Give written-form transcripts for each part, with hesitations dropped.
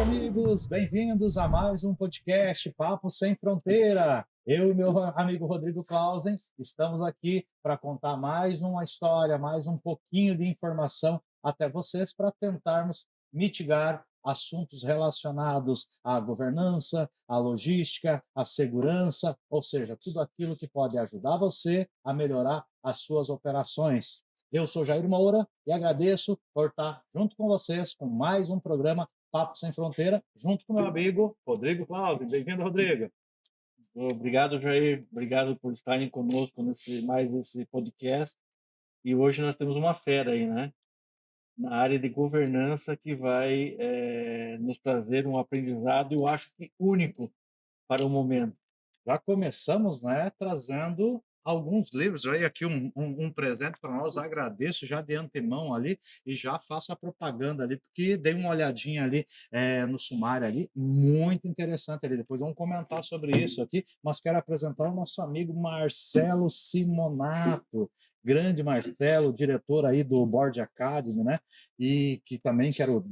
amigos, bem-vindos a mais um podcast Papo Sem Fronteira. Eu e meu amigo Rodrigo Clausen estamos aqui para contar mais uma história, mais um pouquinho de informação até vocês para tentarmos mitigar assuntos relacionados à governança, à logística, à segurança, ou seja, tudo aquilo que pode ajudar você a melhorar as suas operações. Eu sou Jair Moura e agradeço por estar junto com vocês com mais um programa Papo Sem Fronteira, junto com meu amigo Rodrigo Clausen. Bem-vindo, Rodrigo. Obrigado, Jair. Obrigado por estarem conosco nesse mais esse podcast. E hoje nós temos uma fera aí, né? Na área de governança que vai nos trazer um aprendizado, eu acho que único para o momento. Já começamos, né, trazendo alguns livros. Aí aqui um presente para nós. Agradeço já de antemão ali e já faço a propaganda ali, porque dei uma olhadinha ali no sumário ali, muito interessante ali. Depois vamos comentar sobre isso aqui, mas quero apresentar o nosso amigo Marcelo Simonato. Grande Marcelo, diretor aí do Board Academy, né? E que também quero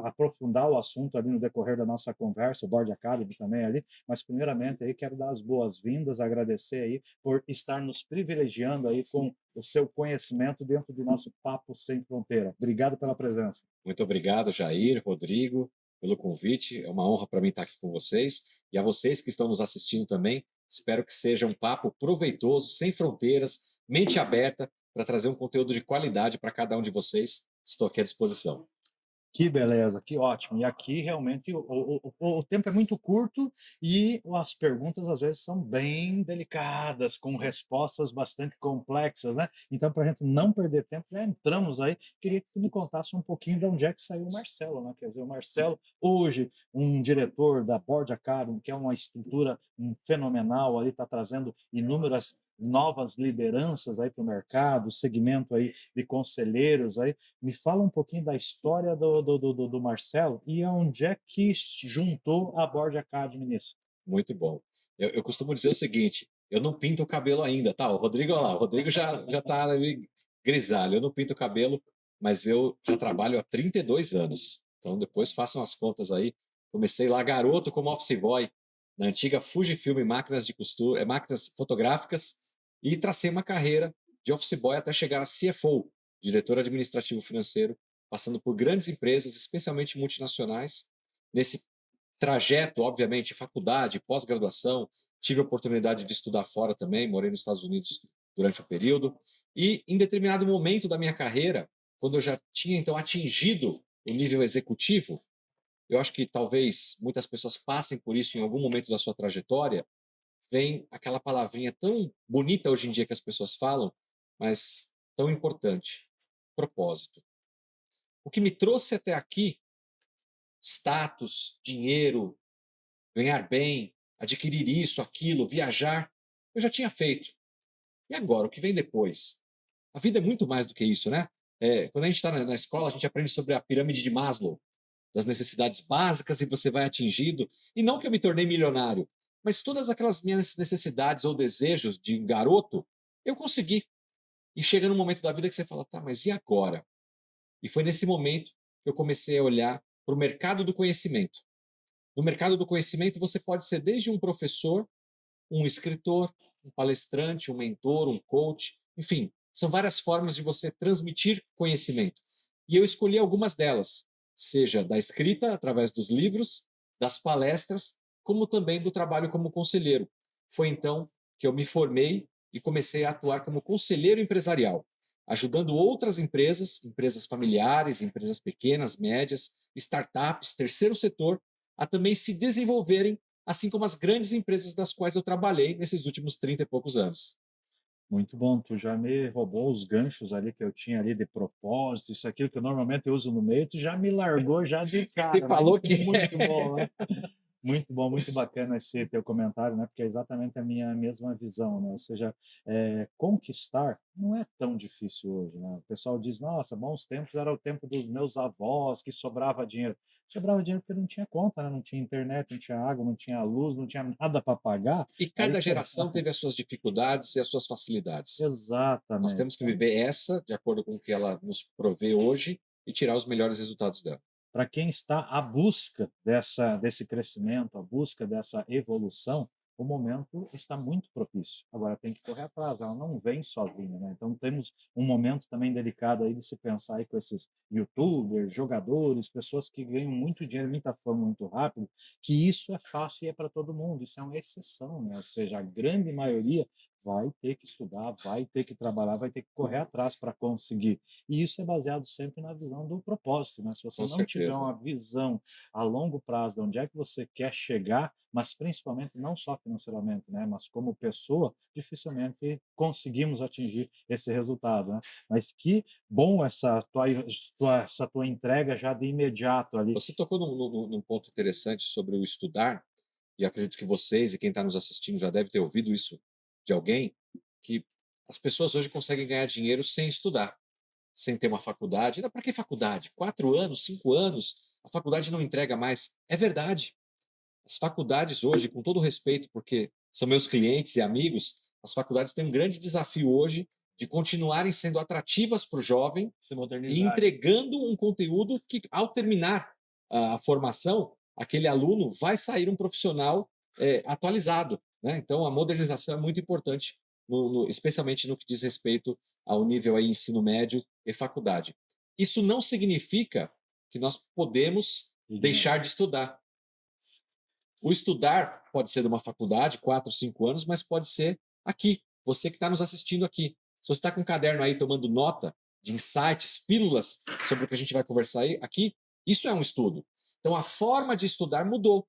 aprofundar o assunto ali no decorrer da nossa conversa, o Board Academy também ali, mas primeiramente aí quero dar as boas-vindas, agradecer aí por estar nos privilegiando aí com o seu conhecimento dentro do nosso Papo Sem Fronteira. Obrigado pela presença. Muito obrigado, Jair, Rodrigo, pelo convite. É uma honra para mim estar aqui com vocês. E a vocês que estão nos assistindo também, espero que seja um papo proveitoso, sem fronteiras, mente aberta, para trazer um conteúdo de qualidade para cada um de vocês. Estou aqui à disposição. Que beleza, que ótimo. E aqui realmente o tempo é muito curto e as perguntas às vezes são bem delicadas, com respostas bastante complexas, né? Então, para a gente não perder tempo, já entramos aí. Queria que tu me contasse um pouquinho de onde é que saiu o Marcelo, né? Quer dizer, o Marcelo, hoje, um diretor da Board Academy, que é uma estrutura fenomenal, ali está trazendo inúmeras novas lideranças aí para o mercado, segmento aí de conselheiros aí. Me fala um pouquinho da história do Marcelo e onde é que juntou a Board Academy nisso. Muito bom. Eu costumo dizer o seguinte: eu não pinto o cabelo ainda, tá? O Rodrigo, olha lá, o Rodrigo já está ali grisalho. Eu não pinto o cabelo, mas eu já trabalho há 32 anos. Então, depois façam as contas aí. Comecei lá garoto como office boy na antiga Fujifilm máquinas de costura, máquinas fotográficas, e tracei uma carreira de office boy até chegar a CFO, diretor administrativo financeiro, passando por grandes empresas, especialmente multinacionais. Nesse trajeto, obviamente, faculdade, pós-graduação, tive a oportunidade de estudar fora também, morei nos Estados Unidos durante o período, e em determinado momento da minha carreira, quando eu já tinha então atingido o nível executivo, eu acho que talvez muitas pessoas passem por isso em algum momento da sua trajetória, vem aquela palavrinha tão bonita hoje em dia que as pessoas falam, mas tão importante: propósito. O que me trouxe até aqui, status, dinheiro, ganhar bem, adquirir isso, aquilo, viajar, eu já tinha feito. E agora, o que vem depois? A vida é muito mais do que isso, né? Quando a gente está na escola, a gente aprende sobre a pirâmide de Maslow, das necessidades básicas, e você vai atingindo. E não que eu me tornei milionário, mas todas aquelas minhas necessidades ou desejos de garoto, eu consegui. E chega num momento da vida que você fala, tá, mas e agora? E foi nesse momento que eu comecei a olhar para o mercado do conhecimento. No mercado do conhecimento, você pode ser desde um professor, um escritor, um palestrante, um mentor, um coach, enfim, são várias formas de você transmitir conhecimento. E eu escolhi algumas delas, seja da escrita, através dos livros, das palestras, como também do trabalho como conselheiro. Foi então que eu me formei e comecei a atuar como conselheiro empresarial, ajudando outras empresas, empresas familiares, empresas pequenas, médias, startups, terceiro setor, a também se desenvolverem, assim como as grandes empresas das quais eu trabalhei nesses últimos 30 e poucos anos. Muito bom, tu já me roubou os ganchos ali que eu tinha ali de propósito, isso, aquilo que eu normalmente uso no meio, tu já me largou já de Você cara, né? falou que Muito bom, né? Muito bom, muito bacana esse teu comentário, né? Porque é exatamente a minha mesma visão, né? Ou seja, conquistar não é tão difícil hoje, né? O pessoal diz, nossa, bons tempos era o tempo dos meus avós, que sobrava dinheiro. Sobrava dinheiro porque não tinha conta, né? Não tinha internet, não tinha água, não tinha luz, não tinha nada para pagar. e Aí cada geração teve as suas dificuldades e as suas facilidades. Nós exatamente. temos que viver essa de acordo com o que ela nos provê hoje e tirar os melhores resultados dela. para quem está à busca desse crescimento, à busca dessa evolução, o momento está muito propício. Agora tem que correr atrás, ela não vem sozinha, né? Então temos um momento também delicado aí de se pensar aí com esses youtubers, jogadores, pessoas que ganham muito dinheiro, muita fama muito rápido, que isso é fácil e é para todo mundo, isso é uma exceção, né? Ou seja, a grande maioria vai ter que estudar, vai ter que trabalhar, vai ter que correr atrás para conseguir. E isso é baseado sempre na visão do propósito, né? Se você Com não tiver certeza. uma visão a longo prazo de onde é que você quer chegar, mas principalmente não só financeiramente, né, mas como pessoa, dificilmente conseguimos atingir esse resultado, né? Mas que bom essa tua entrega já de imediato ali. Você tocou num ponto interessante sobre o estudar, e acredito que vocês e quem está nos assistindo já deve ter ouvido isso de alguém, que as pessoas hoje conseguem ganhar dinheiro sem estudar, sem ter uma faculdade. Para que faculdade? 4 anos, 5 anos, a faculdade não entrega mais. É verdade. As faculdades hoje, com todo respeito, porque são meus clientes e amigos, as faculdades têm um grande desafio hoje de continuarem sendo atrativas para o jovem Se e modernizar. entregando um conteúdo que, ao terminar a formação, aquele aluno vai sair um profissional atualizado, né? Então, a modernização é muito importante, especialmente no que diz respeito ao nível aí, ensino médio e faculdade. Isso não significa que nós podemos deixar de estudar. O estudar pode ser de uma faculdade, 4, 5 anos, mas pode ser aqui, você que está nos assistindo aqui. Se você está com um caderno aí tomando nota de insights, pílulas sobre o que a gente vai conversar aí, aqui, isso é um estudo. Então a forma de estudar mudou.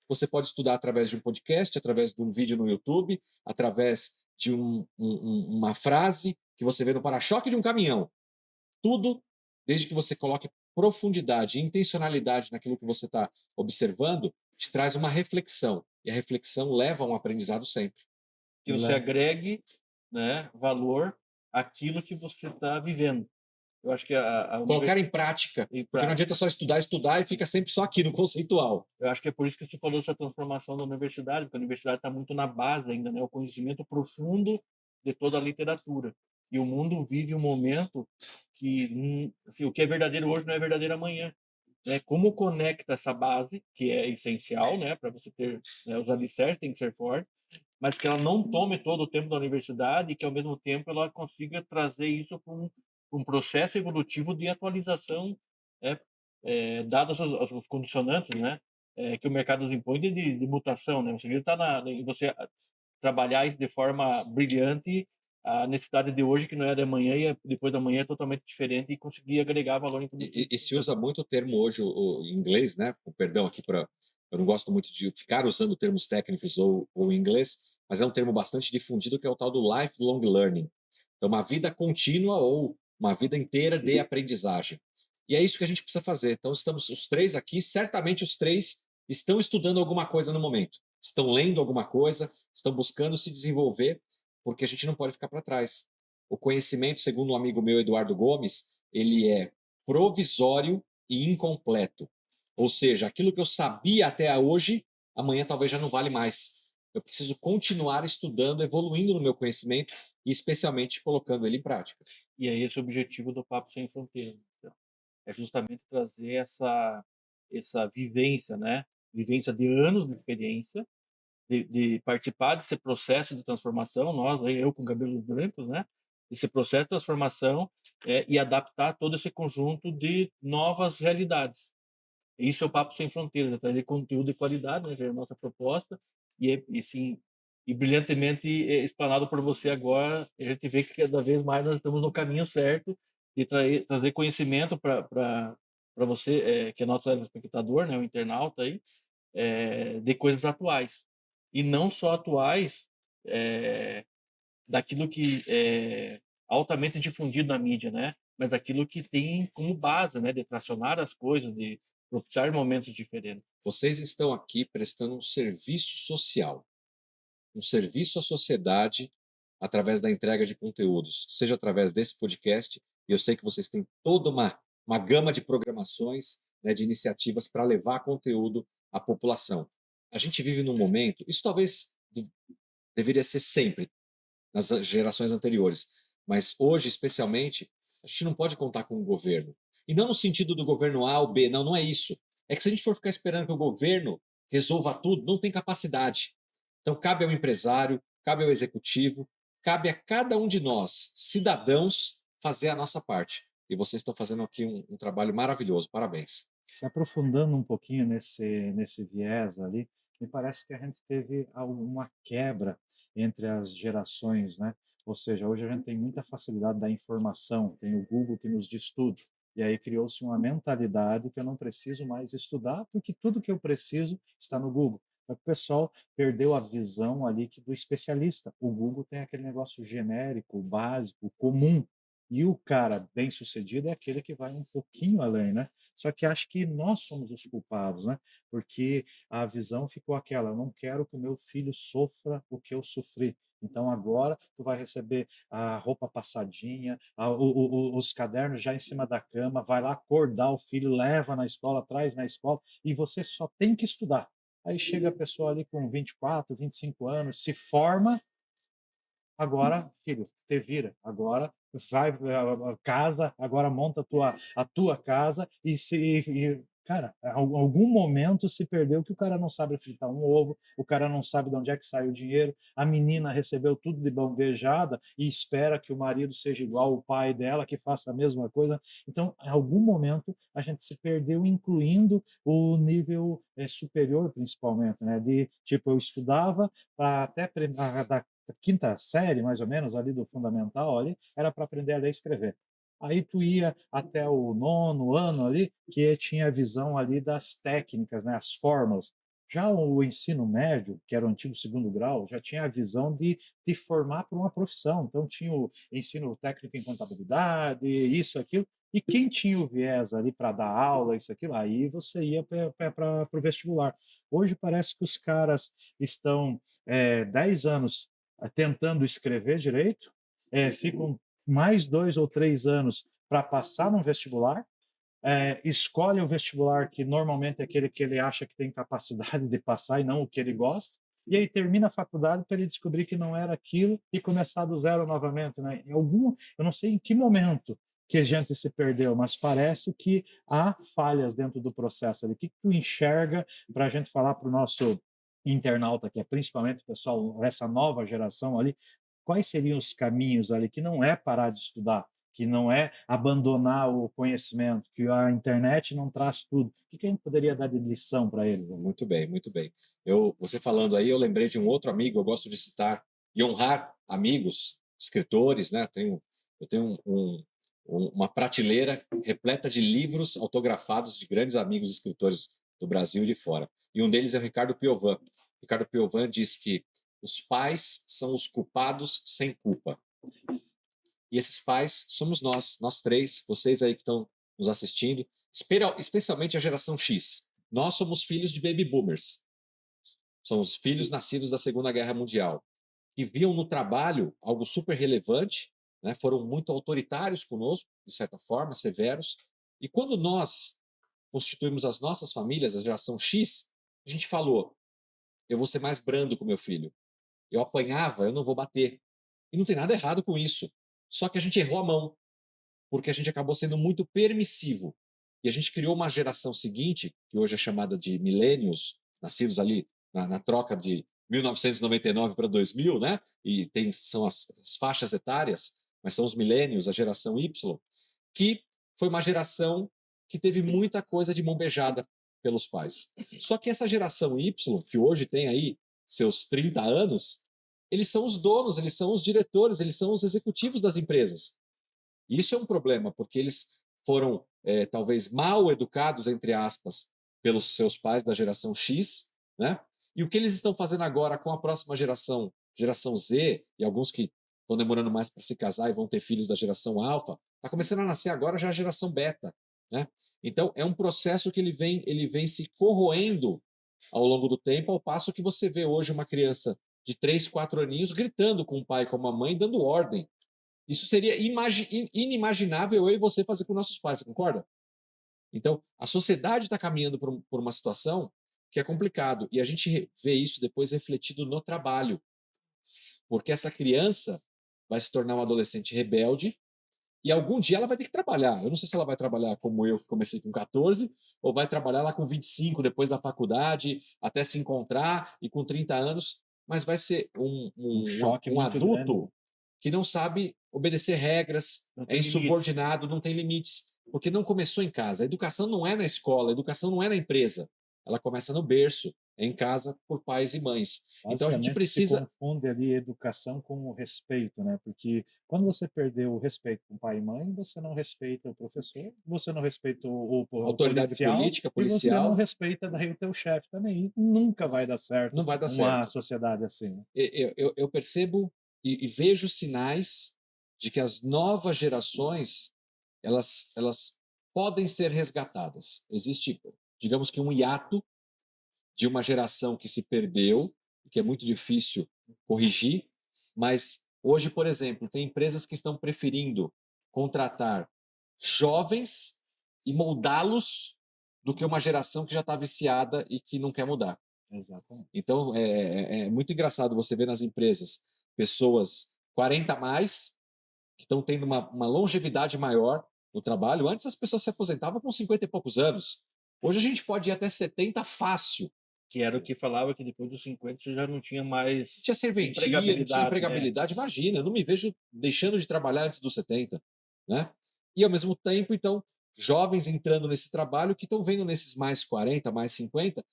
Você pode estudar através de um podcast, através de um vídeo no YouTube, através de uma frase que você vê no para-choque de um caminhão. Tudo, desde que você coloque profundidade e intencionalidade naquilo que você está observando, te traz uma reflexão. E a reflexão leva a um aprendizado sempre. Que você agregue, né, valor àquilo que você está vivendo. Eu acho que a Colocar em prática, porque não adianta só estudar, estudar e fica sempre só aqui no conceitual. Eu acho que é por isso que você falou dessa transformação da universidade, porque a universidade está muito na base ainda, né? O conhecimento profundo de toda a literatura. E o mundo vive um momento que assim, o que é verdadeiro hoje não é verdadeiro amanhã. Né? Como conecta essa base, que é essencial, né? Para você ter, né, os alicerces têm que ser fortes, mas que ela não tome todo o tempo da universidade e que, ao mesmo tempo, ela consiga trazer isso para um processo evolutivo de atualização, né? Dadas os condicionantes, né? Que o mercado nos impõe de mutação, né? O segredo está em você trabalhar isso de forma brilhante, a necessidade de hoje que não é de amanhã e depois da manhã é totalmente diferente e conseguir agregar valor em tudo isso. E se usa muito o termo hoje, em inglês, né? Com perdão aqui para. Eu não gosto muito de ficar usando termos técnicos ou em inglês, mas é um termo bastante difundido que é o tal do lifelong learning. Então, uma vida contínua ou uma vida inteira de aprendizagem. E é isso que a gente precisa fazer. Então, estamos os três aqui, certamente os três estão estudando alguma coisa no momento, estão lendo alguma coisa, estão buscando se desenvolver, porque a gente não pode ficar para trás. O conhecimento, segundo um amigo meu, Eduardo Gomes, ele é provisório e incompleto. Ou seja, aquilo que eu sabia até hoje, amanhã talvez já não vale mais. Eu preciso continuar estudando, evoluindo no meu conhecimento e especialmente colocando ele em prática. E é esse o objetivo do Papo Sem Fronteiras. Então, é justamente trazer essa vivência, né? Vivência de anos de experiência, de participar desse processo de transformação, nós, aí, eu com cabelos brancos, né? Esse processo de transformação e adaptar todo esse conjunto de novas realidades. Isso é o Papo Sem Fronteiras, é trazer conteúdo de qualidade, né? Já é a nossa proposta, e sim, e brilhantemente explanado por você agora, a gente vê que cada vez mais nós estamos no caminho certo de trazer conhecimento para você, que é nosso telespectador, né? O internauta aí, de coisas atuais. E não só atuais, daquilo que é altamente difundido na mídia, né? Mas daquilo que tem como base, né? De tracionar as coisas, de propiciar momentos diferentes. Vocês estão aqui prestando um serviço social, um serviço à sociedade através da entrega de conteúdos, seja através desse podcast, e eu sei que vocês têm toda uma gama de programações, né, de iniciativas para levar conteúdo à população. A gente vive num momento, isso talvez deveria ser sempre, nas gerações anteriores, mas hoje, especialmente, a gente não pode contar com o governo. E não no sentido do governo A ou B, não, não é isso. É que se a gente for ficar esperando que o governo resolva tudo, não tem capacidade. Então, cabe ao empresário, cabe ao executivo, cabe a cada um de nós, cidadãos, fazer a nossa parte. E vocês estão fazendo aqui um trabalho maravilhoso. Parabéns. Se aprofundando um pouquinho nesse viés ali, me parece que a gente teve uma quebra entre as gerações, né? Ou seja, hoje a gente tem muita facilidade da informação, tem o Google que nos diz tudo. E aí criou-se uma mentalidade que eu não preciso mais estudar, porque tudo que eu preciso está no Google. O pessoal perdeu a visão ali do especialista. O Google tem aquele negócio genérico, básico, comum. E o cara bem-sucedido é aquele que vai um pouquinho além, né? Só que acho que nós somos os culpados, né? Porque a visão ficou aquela: eu não quero que o meu filho sofra o que eu sofri. Então agora tu vai receber a roupa passadinha, os cadernos já em cima da cama, vai lá acordar o filho, leva na escola, traz na escola, e você só tem que estudar. Aí chega a pessoa ali com 24, 25 anos, se forma. Agora, filho, te vira. Agora vai, casa, agora monta a tua casa cara, algum momento se perdeu que o cara não sabe fritar um ovo, o cara não sabe de onde é que sai o dinheiro, a menina recebeu tudo de bandejada e espera que o marido seja igual o pai dela, que faça a mesma coisa. Então, em algum momento, a gente se perdeu, incluindo o nível superior, principalmente, né? De tipo, eu estudava para até da quinta série, mais ou menos, ali do fundamental, ali, era para aprender a ler e escrever. Aí tu ia até o nono ano ali, que tinha a visão ali das técnicas, né, as fórmulas. Já o ensino médio, que era o antigo segundo grau, já tinha a visão de te formar para uma profissão. Então tinha o ensino técnico em contabilidade, isso, aquilo. E quem tinha o viés ali para dar aula, isso, aquilo, aí você ia para o vestibular. Hoje parece que os caras estão 10 anos tentando escrever direito, ficam mais 2 ou 3 anos para passar no vestibular, escolhe o vestibular que normalmente é aquele que ele acha que tem capacidade de passar e não o que ele gosta, e aí termina a faculdade para ele descobrir que não era aquilo e começar do zero novamente, né? Eu não sei em que momento que a gente se perdeu, mas parece que há falhas dentro do processo ali. O que tu enxerga para a gente falar para o nosso internauta, que é principalmente o pessoal, essa nova geração ali, quais seriam os caminhos ali que não é parar de estudar, que não é abandonar o conhecimento, que a internet não traz tudo. O que a gente poderia dar de lição para eles? Muito bem, muito bem. Você falando aí, eu lembrei de um outro amigo, eu gosto de citar e honrar amigos, escritores, né? Eu tenho uma prateleira repleta de livros autografados de grandes amigos escritores do Brasil e de fora. E um deles é o Ricardo Piovan. Ricardo Piovan diz que os pais são os culpados sem culpa. E esses pais somos nós três, vocês aí que estão nos assistindo, especialmente a geração X. Nós somos filhos de baby boomers. Somos filhos nascidos da Segunda Guerra Mundial, que viam no trabalho algo super relevante, né? Foram muito autoritários conosco, de certa forma, severos. E quando nós constituímos as nossas famílias, a geração X, a gente falou: eu vou ser mais brando com meu filho. Eu apanhava, eu não vou bater. E não tem nada errado com isso. Só que a gente errou a mão, porque a gente acabou sendo muito permissivo. E a gente criou uma geração seguinte, que hoje é chamada de millennials, nascidos ali na troca de 1999 para 2000, né? E são as faixas etárias, mas são os millennials, a geração Y, que foi uma geração que teve muita coisa de mão beijada pelos pais. Só que essa geração Y, que hoje tem aí seus 30 anos, eles são os donos, eles são os diretores, eles são os executivos das empresas. E isso é um problema, porque eles foram talvez mal educados, entre aspas, pelos seus pais da geração X, né? E o que eles estão fazendo agora com a próxima geração Z, e alguns que estão demorando mais para se casar e vão ter filhos da geração Alpha, está começando a nascer agora já a geração Beta, né? Então é um processo que ele vem se corroendo ao longo do tempo, ao passo que você vê hoje uma criança de 3, 4 aninhos gritando com o pai, com a mãe, dando ordem. Isso seria inimaginável eu e você fazer com nossos pais, você concorda? Então, a sociedade está caminhando por uma situação que é complicado. E a gente vê isso depois refletido no trabalho. Porque essa criança vai se tornar um adolescente rebelde E algum dia ela vai ter que trabalhar. Eu não sei se ela vai trabalhar como eu, que comecei com 14, ou vai trabalhar lá com 25, depois da faculdade, até se encontrar, e com 30 anos, mas vai ser Um choque um muito grande, né? adulto que não sabe obedecer regras, Não é tem limite. insubordinado, não tem limites, porque não começou em casa. A educação não é na escola, a educação não é na empresa. Ela começa no berço, é em casa, por pais e mães. Então a gente Basicamente se precisa. confunde ali educação com o respeito, né, porque quando você perdeu o respeito com pai e mãe, você não respeita o professor, você não respeita o Autoridade policial política, e você não policial, respeita daí o teu chefe também, e nunca vai dar certo não vai dar uma certo. sociedade assim, né. Eu percebo e vejo sinais de que as novas gerações elas podem ser resgatadas. Existe, digamos que um hiato de uma geração que se perdeu, que é muito difícil corrigir, mas hoje, por exemplo, tem empresas que estão preferindo contratar jovens e moldá-los do que uma geração que já está viciada e que não quer mudar. Exatamente. Então, é muito engraçado você ver nas empresas pessoas 40 a mais, que estão tendo uma longevidade maior no trabalho. Antes as pessoas se aposentavam com 50 e poucos anos. Hoje a gente pode ir até 70 fácil. Que era o que falava que depois dos 50 você já não tinha mais Tinha serventia, não tinha empregabilidade, né? empregabilidade. Imagina, eu não me vejo deixando de trabalhar antes dos 70, né? E ao mesmo tempo, então, jovens entrando nesse trabalho que estão vendo nesses mais 40, mais 50,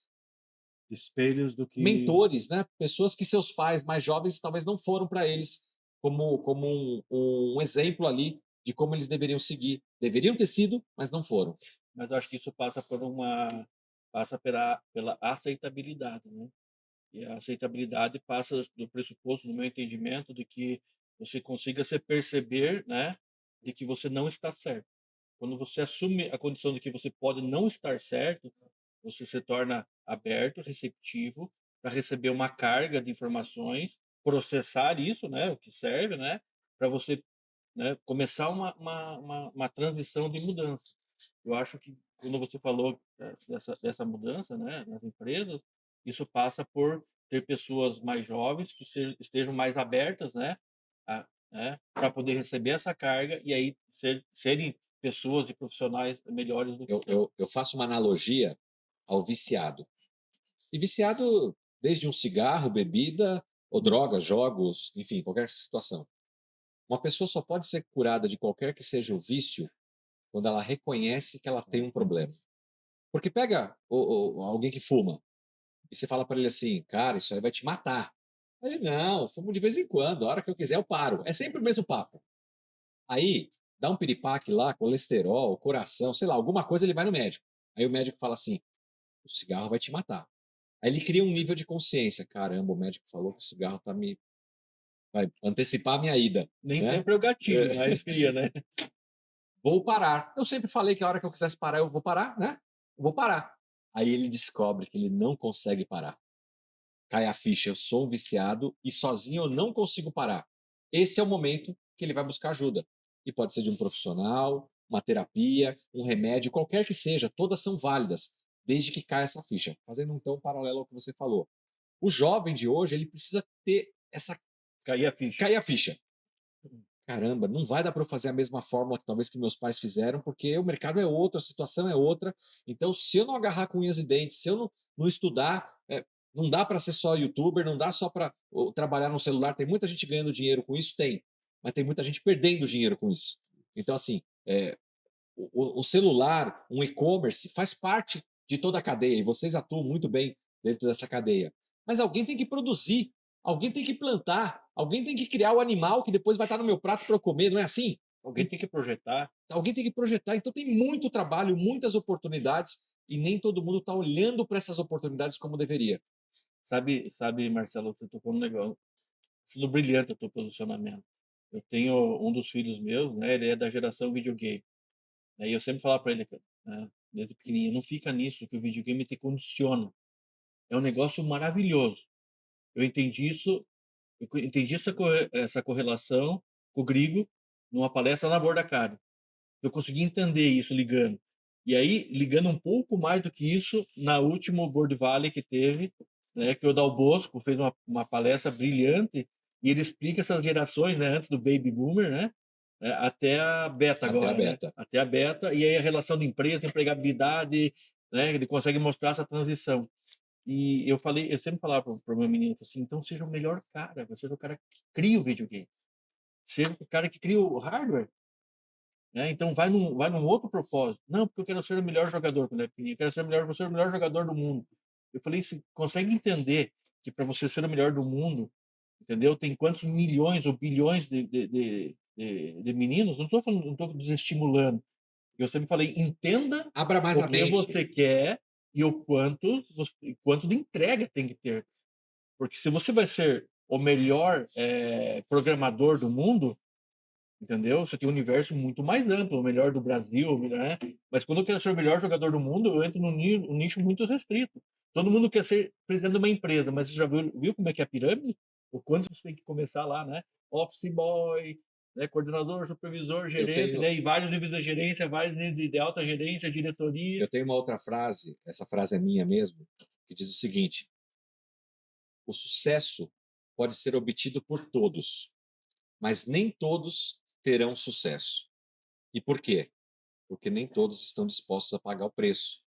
Espelhos do que mentores, né? Pessoas que seus pais mais jovens talvez não foram para eles como um exemplo ali de como eles deveriam seguir. Deveriam ter sido, mas não foram. Mas eu acho que isso passa pela aceitabilidade, né? E a aceitabilidade passa do pressuposto, no meu entendimento, de que você consiga se perceber, né, de que você não está certo. Quando você assume a condição de que você pode não estar certo, você se torna aberto, receptivo para receber uma carga de informações, processar isso, né, o que serve, né, para você, né, começar uma transição de mudança. Eu acho que quando você falou dessa mudança, né, nas empresas, isso passa por ter pessoas mais jovens que estejam mais abertas, né, para poder receber essa carga e aí serem pessoas e profissionais melhores do que são. Eu faço uma analogia ao viciado. E viciado desde um cigarro, bebida ou drogas, jogos, enfim, qualquer situação. Uma pessoa só pode ser curada de qualquer que seja o vício quando ela reconhece que ela tem um problema. Porque pega alguém que fuma e você fala para ele assim, cara, isso aí vai te matar. Ele, não, eu fumo de vez em quando, a hora que eu quiser eu paro. É sempre o mesmo papo. Aí, dá um piripaque lá, colesterol, coração, sei lá, alguma coisa, ele vai no médico. Aí o médico fala assim, o cigarro vai te matar. Aí ele cria um nível de consciência. Caramba, o médico falou que o cigarro vai antecipar a minha ida, Nem né? sempre é o gatilho, mas cria, né? Vou parar. Eu sempre falei que a hora que eu quisesse parar, eu vou parar, né? Eu vou parar. Aí ele descobre que ele não consegue parar. Cai a ficha, eu sou um viciado e sozinho eu não consigo parar. Esse é o momento que ele vai buscar ajuda. E pode ser de um profissional, uma terapia, um remédio, qualquer que seja, todas são válidas, desde que caia essa ficha. Fazendo então um paralelo ao que você falou. O jovem de hoje, ele precisa ter essa Cair a ficha. cair a ficha. Caramba, não vai dar para eu fazer a mesma fórmula que talvez que meus pais fizeram, porque o mercado é outro, a situação é outra. Então, se eu não agarrar com unhas e dentes, se eu não estudar, não dá para ser só youtuber, não dá só para trabalhar no celular. Tem muita gente ganhando dinheiro com isso? Tem. Mas tem muita gente perdendo dinheiro com isso. Então, assim, o celular, um e-commerce, faz parte de toda a cadeia e vocês atuam muito bem dentro dessa cadeia. Mas alguém tem que produzir, alguém tem que plantar, alguém tem que criar o animal que depois vai estar no meu prato para eu comer, não é assim? Alguém tem que projetar. Alguém tem que projetar. Então tem muito trabalho, muitas oportunidades e nem todo mundo está olhando para essas oportunidades como deveria. Sabe, Marcelo, você tocou no negócio. Sendo brilhante o teu posicionamento. Eu tenho um dos filhos meus, né? Ele é da geração videogame. Aí eu sempre falava para ele, né, desde pequenininho, não fica nisso que o videogame te condiciona. É um negócio maravilhoso. Eu entendi isso, entendi essa correlação com o Grigo numa palestra na Bordacari. Eu consegui entender isso ligando. E aí, ligando um pouco mais do que isso, na última Board Valley que teve, né, que o Dal Bosco fez uma palestra brilhante e ele explica essas gerações, né, antes do Baby Boomer, né? até a beta Até a agora, né? beta. Até a beta, e aí a relação de empresa, empregabilidade, né? Ele consegue mostrar essa transição. E eu sempre falava para o meu menino assim: então seja o melhor cara, seja o cara que cria o videogame, seja o cara que cria o hardware. Né, então vai num outro propósito. "Não, porque eu quero ser o melhor jogador", quando é pequenininho, "eu quero ser o melhor, vou ser o melhor jogador do mundo". Eu falei: "Você consegue entender que para você ser o melhor do mundo, entendeu, tem quantos milhões ou bilhões de meninos", não estou desestimulando. Eu sempre falei: "Entenda Abra mais o a que mente. você quer e o quanto de entrega tem que ter". Porque se você vai ser o melhor, programador do mundo, entendeu? Você tem um universo muito mais amplo, o melhor do Brasil, o melhor, né? Mas quando eu quero ser o melhor jogador do mundo, eu entro num um nicho muito restrito. Todo mundo quer ser presidente de uma empresa, mas você já viu como é que é a pirâmide? O quanto você tem que começar lá, né? Office boy, né? Coordenador, supervisor, Eu gerente, tenho, né? E vários níveis de gerência, vários níveis de alta gerência, eu diretoria. tenho uma outra frase, essa frase é minha mesmo, que diz o seguinte: o sucesso pode ser obtido por todos, mas nem todos terão sucesso. E por quê? Porque nem todos estão dispostos a pagar o preço.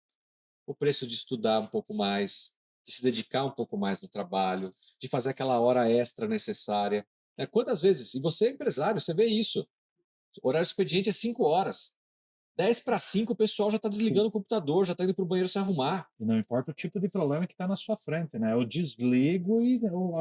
O preço de estudar um pouco mais, de se dedicar um pouco mais no trabalho, de fazer aquela hora extra necessária. Quantas vezes, e você é empresário, você vê isso. O horário de expediente é 5 horas. 10 para 5 o pessoal já está desligando o computador, já está indo para o banheiro se arrumar. E não importa o tipo de problema que está na sua frente, né? Eu desligo e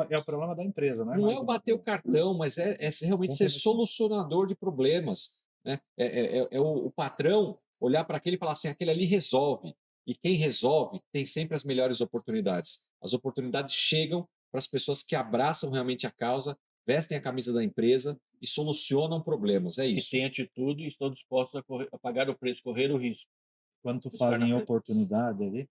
é o problema da empresa, não é Não é mais o o bater o meu. cartão, mas é realmente ser Comprometimento. solucionador de problemas. Né? É o patrão olhar para aquele e falar assim: aquele ali resolve. E quem resolve tem sempre as melhores oportunidades. As oportunidades chegam para as pessoas que abraçam realmente a causa, vestem a camisa da empresa e solucionam problemas. É Que isso. tem atitude e estão dispostos a pagar o preço, correr o risco Quando tu de estar fala na em frente. oportunidade ali,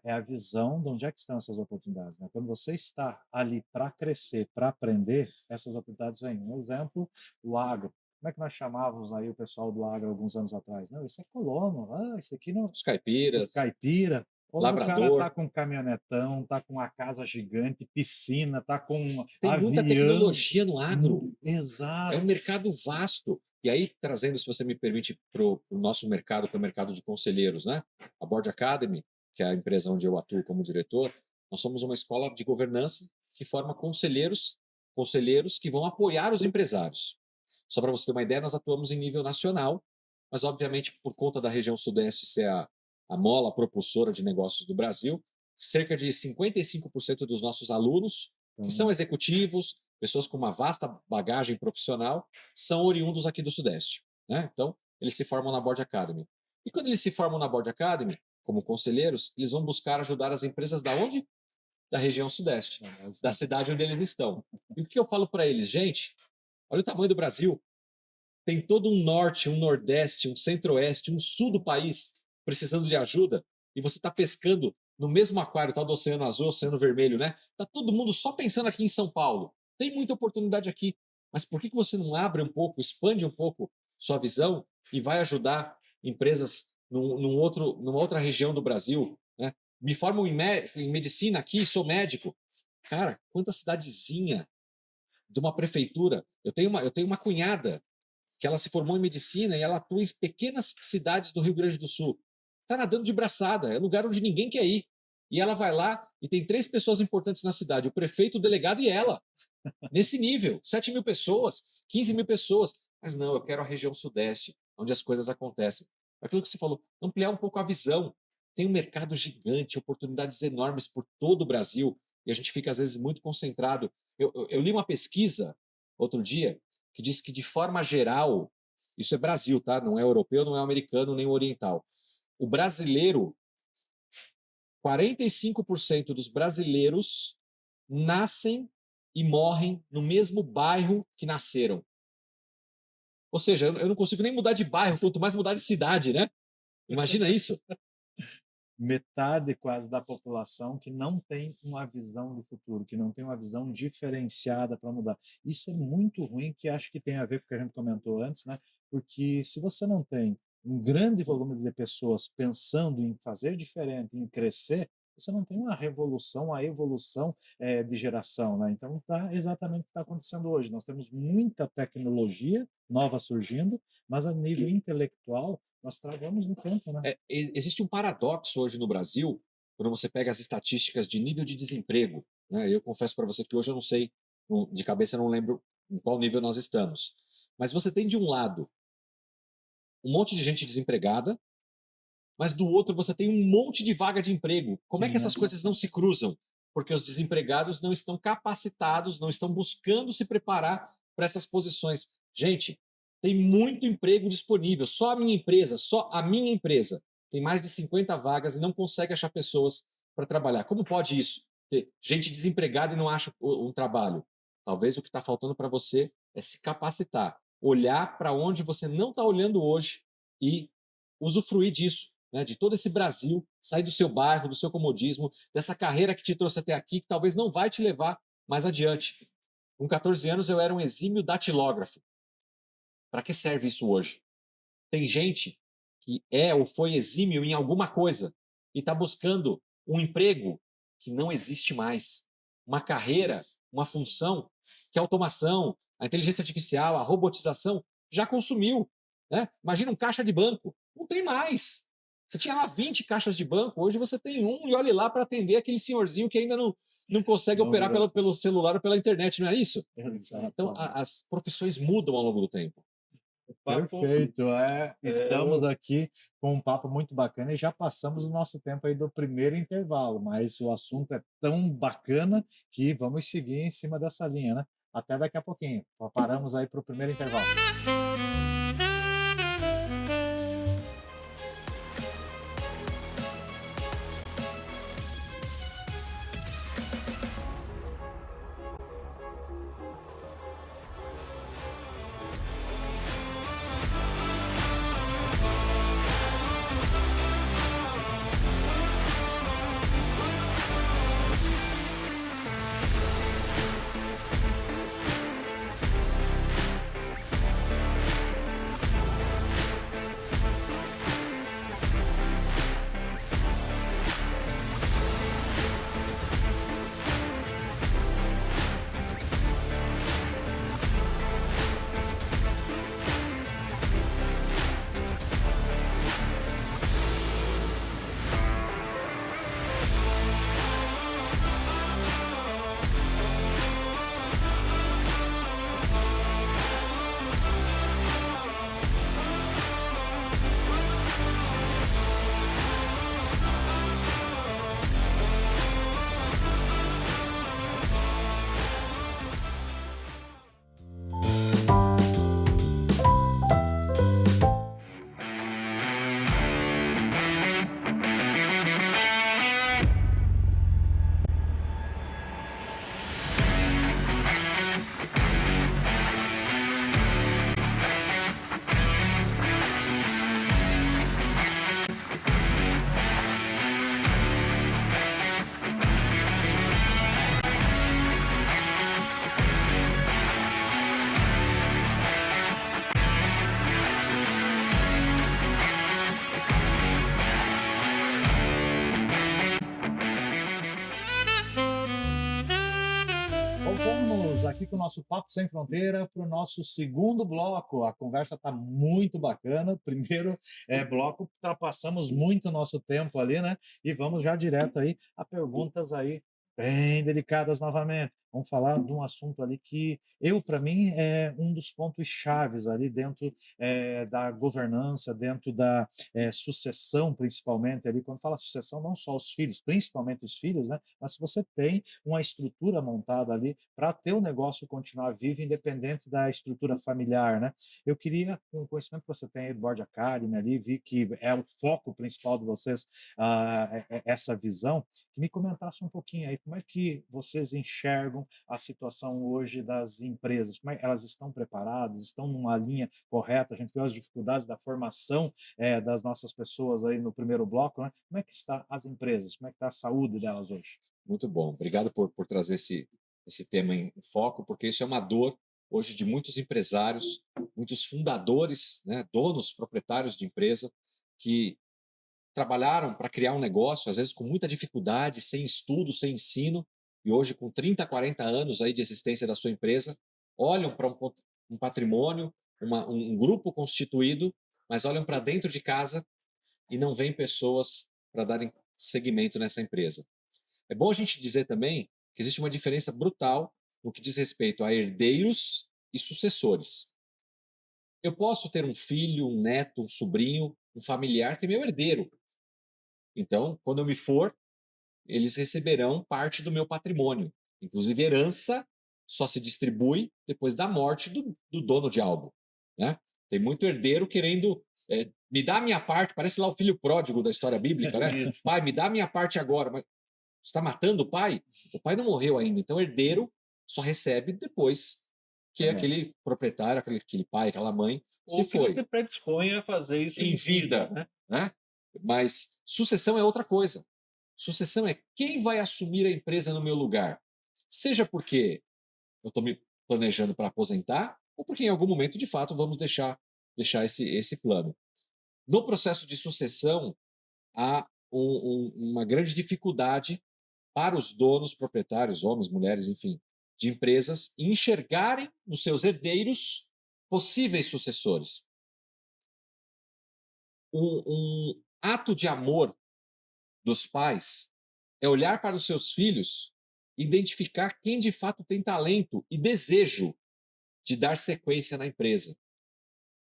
é a visão de onde é que estão essas oportunidades, né? Quando você está ali para crescer, para aprender, essas oportunidades vêm. Um exemplo, o agro. Como é que nós chamávamos aí o pessoal do agro alguns anos atrás? Não, esse é colono, esse aqui não, Os os caipiras, caipira. Hoje o cara tá lavrador. com caminhonetão, tá com uma casa gigante, piscina, tá com um Tem muita avião. tecnologia no agro. É um Exato. mercado vasto. E aí, trazendo, se você me permite, para o nosso mercado, que é o mercado de conselheiros, né? A Board Academy, que é a empresa onde eu atuo como diretor, nós somos uma escola de governança que forma conselheiros que vão apoiar os empresários. Só para você ter uma ideia, nós atuamos em nível nacional, mas obviamente por conta da região sudeste ser a mola propulsora de negócios do Brasil, cerca de 55% dos nossos alunos, que são Então, executivos, pessoas com uma vasta bagagem profissional, são oriundos aqui do Sudeste. Né? Então, eles se formam na Board Academy. E quando eles se formam na Board Academy, como conselheiros, eles vão buscar ajudar as empresas da onde? Da região Sudeste, da cidade onde eles estão. E o que eu falo para eles? Gente, olha o tamanho do Brasil. Tem todo um norte, um nordeste, um centro-oeste, um sul do país precisando de ajuda e você está pescando no mesmo aquário, tal do Oceano Azul, Oceano Vermelho, né? Tá todo mundo só pensando aqui em São Paulo. Tem muita oportunidade aqui, mas por que você não abre um pouco, expande um pouco sua visão e vai ajudar empresas numa outra região do Brasil, né? Me formo em medicina aqui, sou médico. Cara, quanta cidadezinha de uma prefeitura. Eu tenho uma cunhada que ela se formou em medicina e ela atua em pequenas cidades do Rio Grande do Sul. Está nadando de braçada, é lugar onde ninguém quer ir. E ela vai lá e tem 3 pessoas importantes na cidade: o prefeito, o delegado e ela. Nesse nível, 7 mil pessoas, 15 mil pessoas. Mas não, eu quero a região sudeste, onde as coisas acontecem. Aquilo que você falou, ampliar um pouco a visão. Tem um mercado gigante, oportunidades enormes por todo o Brasil, e a gente fica, às vezes, muito concentrado. Eu li uma pesquisa outro dia que diz que, de forma geral, isso é Brasil, tá? Não é europeu, não é americano, nem oriental. O brasileiro, 45% dos brasileiros nascem e morrem no mesmo bairro que nasceram. Ou seja, eu não consigo nem mudar de bairro, quanto mais mudar de cidade, né? Imagina isso. metade quase da população que não tem uma visão do futuro, que não tem uma visão diferenciada para mudar. Isso é muito ruim, que acho que tem a ver com o que a gente comentou antes, né? Porque se você não tem um grande volume de pessoas pensando em fazer diferente, em crescer, você não tem uma revolução, uma evolução de geração, né? Então, tá exatamente o que está acontecendo hoje. Nós temos muita tecnologia nova surgindo, mas a nível intelectual, nós travamos no tempo, né? Existe um paradoxo hoje no Brasil, quando você pega as estatísticas de nível de desemprego, né? Eu confesso para você que hoje eu não sei, de cabeça eu não lembro em qual nível nós estamos. Mas você tem de um lado um monte de gente desempregada, mas do outro você tem um monte de vaga de emprego. Como é que Sim, essas né? coisas não se cruzam? Porque os desempregados não estão capacitados, não estão buscando se preparar para essas posições. Gente, tem muito emprego disponível. Só a minha empresa, tem mais de 50 vagas e não consegue achar pessoas para trabalhar. Como pode isso? Ter gente desempregada e não acha um trabalho. Talvez o que está faltando para você é se capacitar, olhar para onde você não está olhando hoje e usufruir disso, né, de todo esse Brasil, sair do seu bairro, do seu comodismo, dessa carreira que te trouxe até aqui, que talvez não vai te levar mais adiante. Com 14 anos eu era um exímio datilógrafo. Para que serve isso hoje? Tem gente que é ou foi exímio em alguma coisa e está buscando um emprego que não existe mais, uma carreira, Isso. uma função que a automação, a inteligência artificial, a robotização já consumiu. Né? Imagina um caixa de banco, não tem mais. Você tinha lá 20 caixas de banco, hoje você tem um e olhe lá para atender aquele senhorzinho que ainda não consegue Não operar virou. pelo celular ou pela internet, não é isso? Então, Exatamente. as profissões mudam ao longo do tempo. Papo, Perfeito, estamos eu, aqui com um papo muito bacana e já passamos o nosso tempo aí do primeiro intervalo, mas o assunto é tão bacana que vamos seguir em cima dessa linha, né? Até daqui a pouquinho. Paramos aí para o primeiro intervalo. Voltamos aqui com o nosso Papo Sem Fronteira para o nosso segundo bloco. A conversa está muito bacana. Primeiro bloco, ultrapassamos muito o nosso tempo ali, né? E vamos já direto aí a perguntas aí bem delicadas novamente. Vamos falar de um assunto ali que para mim, é um dos pontos chaves ali dentro da governança, dentro da sucessão, principalmente ali. Quando fala sucessão, não só os filhos, principalmente os filhos, né? Mas se você tem uma estrutura montada ali para ter o negócio continuar vivo, independente da estrutura familiar, né? Eu queria, com o conhecimento que você tem aí do Board Academy ali, vi que é o foco principal de vocês, essa visão, que me comentasse um pouquinho aí como é que vocês enxergam a situação hoje das empresas, como é que elas estão preparadas, estão numa linha correta, a gente viu as dificuldades da formação das nossas pessoas aí no primeiro bloco, né? Como é que está as empresas, como é que está a saúde delas hoje? Muito bom. Obrigado por trazer esse tema em foco, porque isso é uma dor hoje de muitos empresários, muitos fundadores, né, donos, proprietários de empresa, que trabalharam para criar um negócio, às vezes com muita dificuldade, sem estudo, sem ensino, e hoje com 30, 40 anos aí de existência da sua empresa, olham para um patrimônio, um grupo constituído, mas olham para dentro de casa e não veem pessoas para darem seguimento nessa empresa. É bom a gente dizer também que existe uma diferença brutal no que diz respeito a herdeiros e sucessores. Eu posso ter um filho, um neto, um sobrinho, um familiar que é meu herdeiro. Então, quando eu me for, eles receberão parte do meu patrimônio. Inclusive, herança só se distribui depois da morte do dono de algo. Né? Tem muito herdeiro querendo me dá a minha parte, parece lá o filho pródigo da história bíblica, né? Isso. Pai, me dá a minha parte agora. Mas você está matando o pai? O pai não morreu ainda. Então, herdeiro só recebe depois que aquele proprietário, aquele pai, aquela mãe se Ou que foi. você predispõe a fazer isso Em vida, né? né? Mas sucessão é outra coisa. Sucessão é quem vai assumir a empresa no meu lugar. Seja porque eu estou me planejando para aposentar, ou porque em algum momento, de fato, vamos deixar esse plano. No processo de sucessão, há uma grande dificuldade para os donos, proprietários, homens, mulheres, enfim, de empresas, enxergarem nos seus herdeiros possíveis sucessores. Um ato de amor dos pais é olhar para os seus filhos, identificar quem de fato tem talento e desejo de dar sequência na empresa.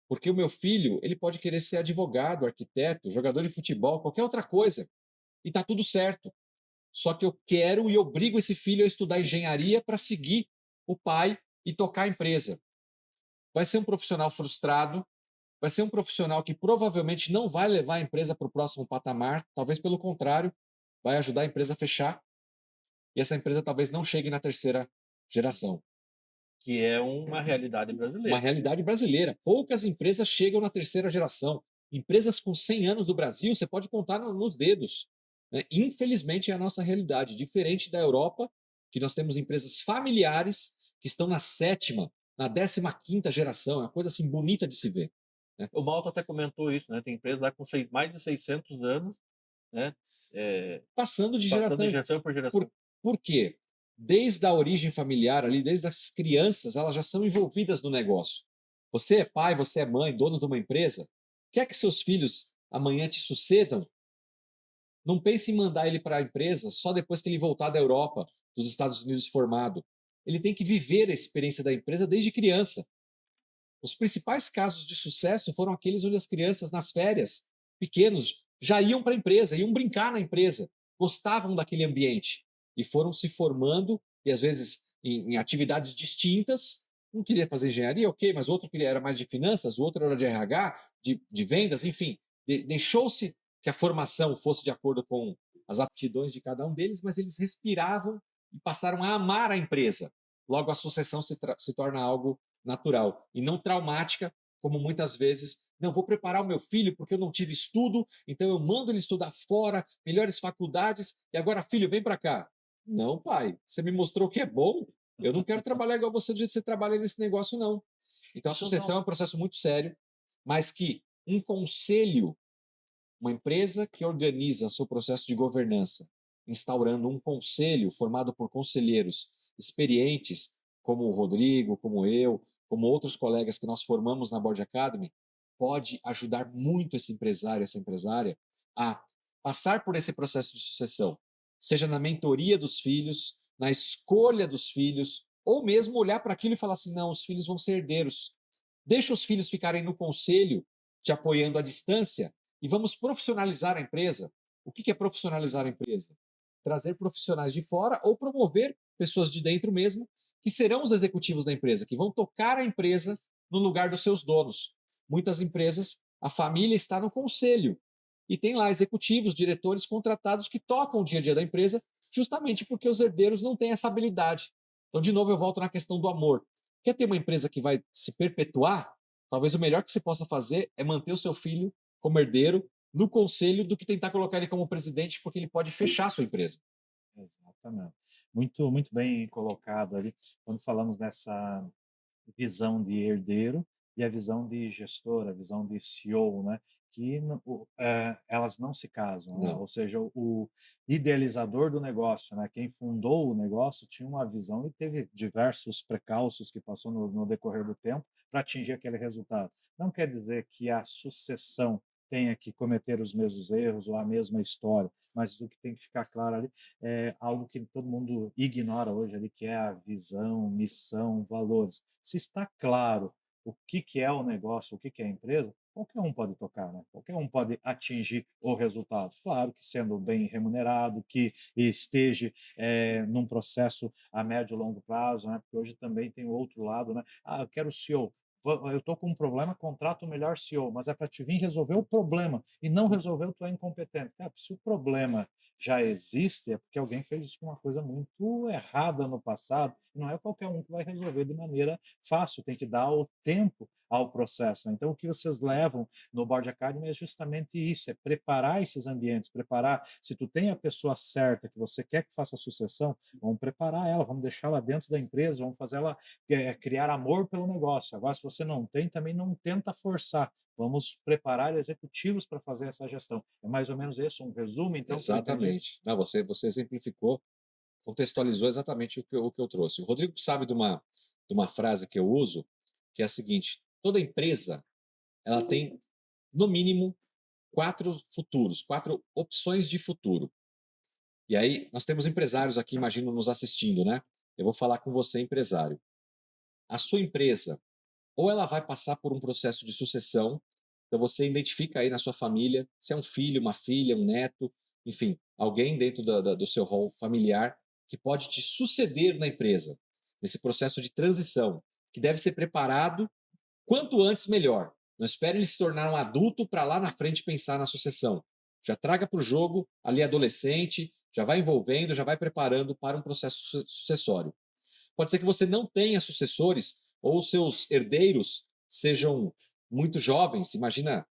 Porque o meu filho, ele pode querer ser advogado, arquiteto, jogador de futebol, qualquer outra coisa, e está tudo certo. Só que eu quero e obrigo esse filho a estudar engenharia para seguir o pai e tocar a empresa. Vai ser um profissional frustrado, vai ser um profissional que provavelmente não vai levar a empresa para o próximo patamar, talvez pelo contrário, vai ajudar a empresa a fechar, e essa empresa talvez não chegue na terceira geração. Que é uma realidade Uma brasileira. realidade brasileira. Poucas empresas chegam na terceira geração. Empresas com 100 anos do Brasil, você pode contar nos dedos. Né? Infelizmente, é a nossa realidade. Diferente da Europa, que nós temos empresas familiares que estão na sétima, na 15ª geração. É uma coisa assim bonita de se ver. Né? O Malta até comentou isso, né? Tem empresa lá com mais de 600 anos, né? Passando de Passando geração. de geração por geração. Por quê? Desde a origem familiar ali, desde as crianças, elas já são envolvidas no negócio. Você é pai, você é mãe, dono de uma empresa, quer que seus filhos amanhã te sucedam? Não pense em mandar ele para a empresa só depois que ele voltar da Europa, dos Estados Unidos formado. Ele tem que viver a experiência da empresa desde criança. Os principais casos de sucesso foram aqueles onde as crianças, nas férias, pequenos, já iam para a empresa, iam brincar na empresa, gostavam daquele ambiente e foram se formando, e às vezes em atividades distintas. Um queria fazer engenharia, ok, mas o outro era mais de finanças, o outro era de RH, de vendas, enfim. Deixou-se que a formação fosse de acordo com as aptidões de cada um deles, mas eles respiravam e passaram a amar a empresa. Logo, a sucessão se torna algo natural e não traumática, como muitas vezes, não vou preparar o meu filho porque eu não tive estudo, então eu mando ele estudar fora, melhores faculdades, e agora, filho, vem para cá. Não, pai, você me mostrou que é bom, eu não quero trabalhar igual você do jeito que você trabalha nesse negócio, não. Então a sucessão é um processo muito sério, mas que um conselho, uma empresa que organiza seu processo de governança, instaurando um conselho formado por conselheiros experientes, como o Rodrigo, como eu, como outros colegas que nós formamos na Board Academy, pode ajudar muito esse empresário, essa empresária, a passar por esse processo de sucessão, seja na mentoria dos filhos, na escolha dos filhos, ou mesmo olhar para aquilo e falar assim: não, os filhos vão ser herdeiros. Deixa os filhos ficarem no conselho, te apoiando à distância, e vamos profissionalizar a empresa. O que é profissionalizar a empresa? Trazer profissionais de fora ou promover pessoas de dentro mesmo, que serão os executivos da empresa, que vão tocar a empresa no lugar dos seus donos. Muitas empresas, a família está no conselho e tem lá executivos, diretores contratados que tocam o dia a dia da empresa, justamente porque os herdeiros não têm essa habilidade. Então, de novo, eu volto na questão do amor. Quer ter uma empresa que vai se perpetuar? Talvez o melhor que você possa fazer é manter o seu filho como herdeiro no conselho do que tentar colocar ele como presidente, porque ele pode fechar a sua empresa. Exatamente. Muito, muito bem colocado ali, quando falamos dessa visão de herdeiro e a visão de gestor, a visão de CEO, né? que elas não se casam, né? Não. Ou seja, o idealizador do negócio, né? Quem fundou o negócio tinha uma visão e teve diversos precalços que passou no decorrer do tempo para atingir aquele resultado. Não quer dizer que a sucessão tenha que cometer os mesmos erros ou a mesma história, mas o que tem que ficar claro ali é algo que todo mundo ignora hoje ali, que é a visão, missão, valores. Se está claro o que é o negócio, o que é a empresa, qualquer um pode tocar, né? Qualquer um pode atingir o resultado. Claro que sendo bem remunerado, que esteja num processo a médio e longo prazo, né? Porque hoje também tem o outro lado, né? Ah, eu quero CEO. Eu estou com um problema, contrato o melhor CEO, mas é para te vir resolver o problema e não resolver, tu é incompetente. Cara, se o problema já existe, é porque alguém fez uma coisa muito errada no passado, e não é qualquer um que vai resolver de maneira fácil, tem que dar o tempo ao processo, né? Então, o que vocês levam no Board Academy é justamente isso, é preparar esses ambientes, preparar, se tu tem a pessoa certa que você quer que faça a sucessão, vamos preparar ela, vamos deixá-la dentro da empresa, vamos fazer ela criar amor pelo negócio. Agora, se você não tem, também não tenta forçar, vamos preparar executivos para fazer essa gestão. É mais ou menos isso, um resumo, então, que eu entendi? Exatamente. Não, você exemplificou, contextualizou exatamente o que eu trouxe. O Rodrigo sabe de uma frase que eu uso, que é a seguinte: toda empresa ela tem, no mínimo, 4 futuros, 4 opções de futuro. E aí, nós temos empresários aqui, imagino, nos assistindo, né? Eu vou falar com você, empresário. A sua empresa, ou ela vai passar por um processo de sucessão, então você identifica aí na sua família, se é um filho, uma filha, um neto, enfim, alguém dentro do seu rol familiar que pode te suceder na empresa, nesse processo de transição, que deve ser preparado quanto antes melhor. Não espere ele se tornar um adulto para lá na frente pensar na sucessão. Já traga para o jogo ali adolescente, já vai envolvendo, já vai preparando para um processo sucessório. Pode ser que você não tenha sucessores ou seus herdeiros sejam muito jovens. Imagina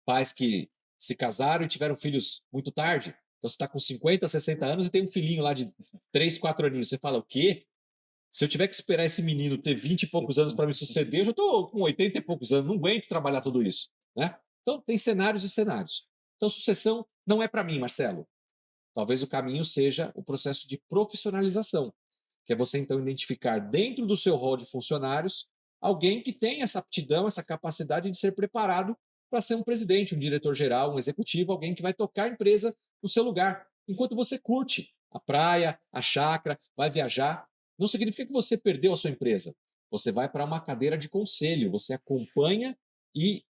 pais que se casaram e tiveram filhos muito tarde. Então você está com 50, 60 anos e tem um filhinho lá de 3, 4 aninhos. Você fala, o quê? Se eu tiver que esperar esse menino ter 20 e poucos anos para me suceder, eu já estou com 80 e poucos anos, não aguento trabalhar tudo isso. Né? Então tem cenários e cenários. Então sucessão não é para mim, Marcelo. Talvez o caminho seja o processo de profissionalização, que é você então identificar dentro do seu rol de funcionários alguém que tem essa aptidão, essa capacidade de ser preparado para ser um presidente, um diretor-geral, um executivo, alguém que vai tocar a empresa no seu lugar, enquanto você curte a praia, a chácara, vai viajar. Não significa que você perdeu a sua empresa. Você vai para uma cadeira de conselho, você acompanha e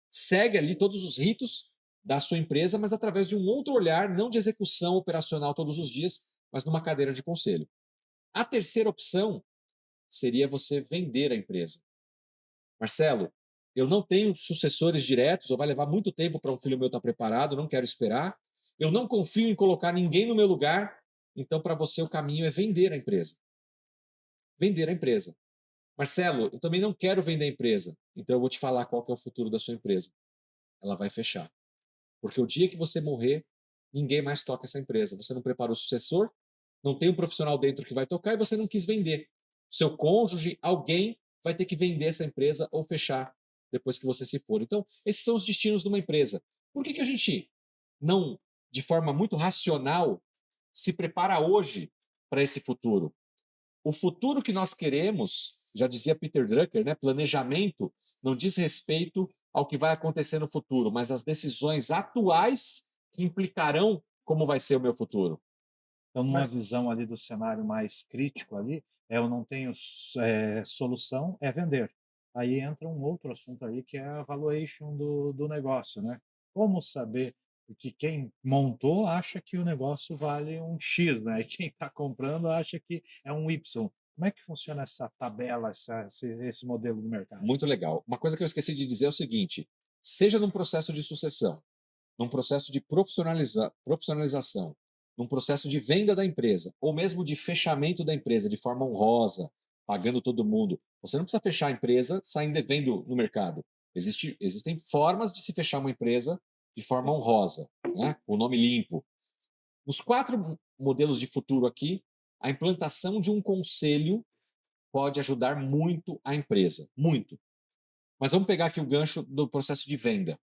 segue ali todos os ritos da sua empresa, mas através de um outro olhar, não de execução operacional todos os dias, mas numa cadeira de conselho. A terceira opção seria você vender a empresa. Marcelo, eu não tenho sucessores diretos, ou vai levar muito tempo para um filho meu estar preparado, não quero esperar. Eu não confio em colocar ninguém no meu lugar, então para você o caminho é vender a empresa. Vender a empresa. Marcelo, eu também não quero vender a empresa, então eu vou te falar qual que é o futuro da sua empresa. Ela vai fechar. Porque o dia que você morrer, ninguém mais toca essa empresa. Você não preparou o sucessor, não tem um profissional dentro que vai tocar e você não quis vender. Seu cônjuge, alguém vai ter que vender essa empresa ou fechar depois que você se for. Então, esses são os destinos de uma empresa. Por que a gente não, de forma muito racional, se prepara hoje para esse futuro? O futuro que nós queremos, já dizia Peter Drucker, né, planejamento não diz respeito ao que vai acontecer no futuro, mas às decisões atuais que implicarão como vai ser o meu futuro. Então, numa visão ali do cenário mais crítico ali, eu não tenho solução, é vender. Aí entra um outro assunto aí que é a valuation do negócio, né? Como saber que quem montou acha que o negócio vale um X, né? E quem está comprando acha que é um Y. Como é que funciona essa tabela, esse modelo do mercado? Muito legal. Uma coisa que eu esqueci de dizer é o seguinte: seja num processo de sucessão, num processo de profissionalização, num processo de venda da empresa, ou mesmo de fechamento da empresa de forma honrosa, pagando todo mundo. Você não precisa fechar a empresa saindo devendo no mercado. Existem formas de se fechar uma empresa de forma honrosa, né? Com o nome limpo. Nos 4 modelos de futuro aqui, a implantação de um conselho pode ajudar muito a empresa. Muito. Mas vamos pegar aqui o gancho do processo de venda.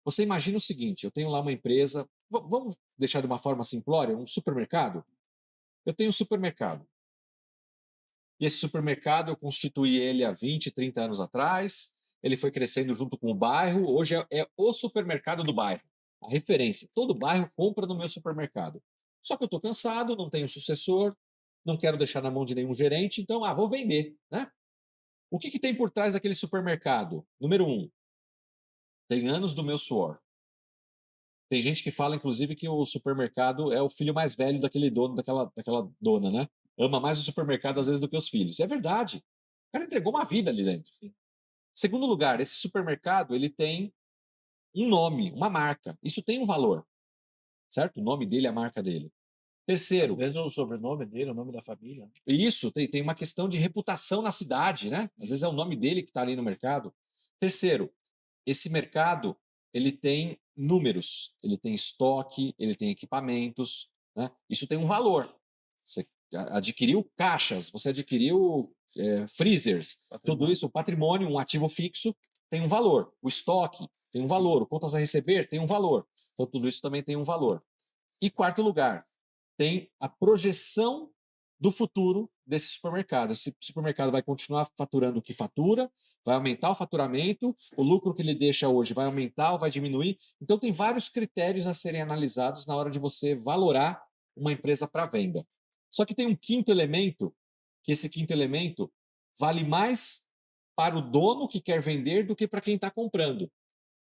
Você imagina o seguinte, eu tenho lá uma empresa, vamos deixar de uma forma simplória, um supermercado? Eu tenho um supermercado. E esse supermercado, eu constituí ele há 20, 30 anos atrás, ele foi crescendo junto com o bairro, hoje é o supermercado do bairro, a referência. Todo bairro compra no meu supermercado. Só que eu estou cansado, não tenho sucessor, não quero deixar na mão de nenhum gerente, então, vou vender, né? O que tem por trás daquele supermercado? Número um, tem anos do meu suor. Tem gente que fala, inclusive, que o supermercado é o filho mais velho daquele dono, daquela dona, né? Ama mais o supermercado, às vezes, do que os filhos. E é verdade. O cara entregou uma vida ali dentro. Segundo lugar, esse supermercado, ele tem um nome, uma marca. Isso tem um valor, certo? O nome dele, a marca dele. Às Terceiro, vezes o sobrenome dele, o nome da família, né? isso, tem uma questão de reputação na cidade, né? Às vezes é o nome dele que está ali no mercado. Terceiro, esse mercado, ele tem números, ele tem estoque, ele tem equipamentos, né? Isso tem um valor. Você adquiriu caixas, você adquiriu freezers, tudo isso, o patrimônio, um ativo fixo, tem um valor. O estoque tem um valor, o contas a receber tem um valor. Então, tudo isso também tem um valor. E quarto lugar, tem a projeção do futuro desse supermercado. Esse supermercado vai continuar faturando o que fatura, vai aumentar o faturamento, o lucro que ele deixa hoje vai aumentar ou vai diminuir. Então, tem vários critérios a serem analisados na hora de você valorar uma empresa para venda. Só que tem um quinto elemento, que esse quinto elemento vale mais para o dono que quer vender do que para quem está comprando,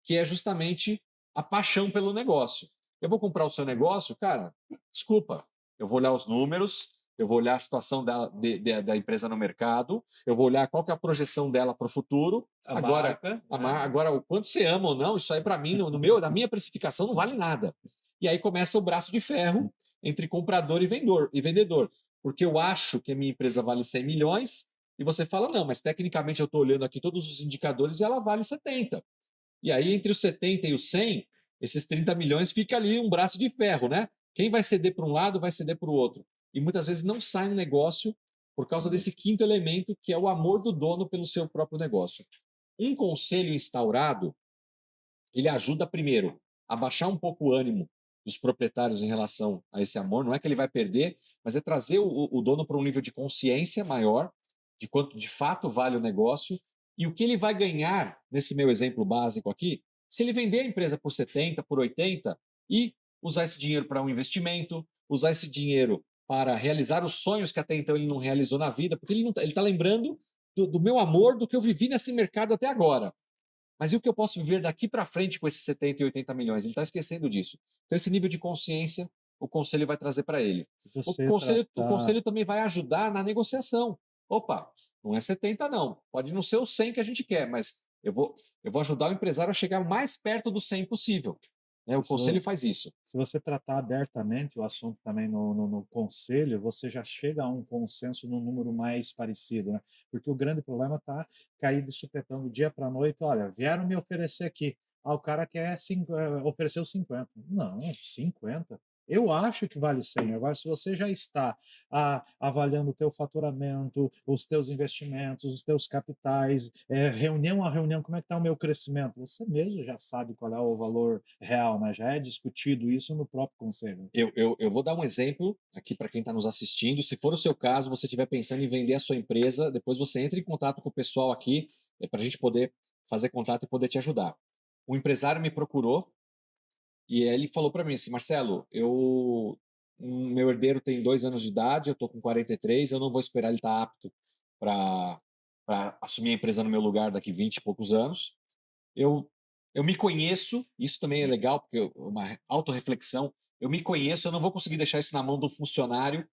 que é justamente a paixão pelo negócio. Eu vou comprar o seu negócio, cara, desculpa, eu vou olhar os números, eu vou olhar a situação da empresa no mercado, eu vou olhar qual que é a projeção dela para o futuro. Agora, Marca, agora, o quanto você ama ou não, isso aí para mim, na minha precificação, não vale nada. E aí começa o braço de ferro entre comprador e vendedor. Porque eu acho que a minha empresa vale 100 milhões e você fala, não, mas tecnicamente eu estou olhando aqui todos os indicadores e ela vale 70. E aí, entre os 70 e os 100, esses 30 milhões fica ali um braço de ferro, né? Quem vai ceder para um lado, vai ceder para o outro. E muitas vezes não sai um negócio por causa desse quinto elemento, que é o amor do dono pelo seu próprio negócio. Um conselho instaurado, ele ajuda, primeiro, a baixar um pouco o ânimo dos proprietários em relação a esse amor. Não é que ele vai perder, mas é trazer o dono para um nível de consciência maior, de quanto de fato vale o negócio, e o que ele vai ganhar, nesse meu exemplo básico aqui, se ele vender a empresa por 70, por 80 e usar esse dinheiro para um investimento, usar esse dinheiro para realizar os sonhos que até então ele não realizou na vida, porque ele está lembrando do meu amor, do que eu vivi nesse mercado até agora. Mas e o que eu posso viver daqui para frente com esses 70 e 80 milhões? Ele está esquecendo disso. Então, esse nível de consciência, o conselho vai trazer para ele. O conselho também vai ajudar na negociação. Opa, não é 70 não. Pode não ser o 100 que a gente quer, mas eu vou ajudar o empresário a chegar mais perto do 100 possível. Né? O conselho faz isso. Se você tratar abertamente o assunto também no conselho, você já chega a um consenso num número mais parecido, né? Porque o grande problema está cair de supetão do dia para a noite. Olha, vieram me oferecer aqui. O cara quer oferecer os 50. Não, 50. Eu acho que vale 100. Agora, se você já está avaliando o teu faturamento, os teus investimentos, os teus capitais, reunião a reunião, como é que está o meu crescimento? Você mesmo já sabe qual é o valor real, né? Já é discutido isso no próprio conselho. Eu vou dar um exemplo aqui para quem está nos assistindo. Se for o seu caso, você estiver pensando em vender a sua empresa, depois você entra em contato com o pessoal aqui para a gente poder fazer contato e poder te ajudar. O empresário me procurou e ele falou para mim assim, Marcelo, meu herdeiro tem 2 anos de idade, eu estou com 43, eu não vou esperar ele estar apto para assumir a empresa no meu lugar daqui 20 e poucos anos. Eu me conheço, isso também é legal, porque uma autorreflexão, eu me conheço, eu não vou conseguir deixar isso na mão do funcionário,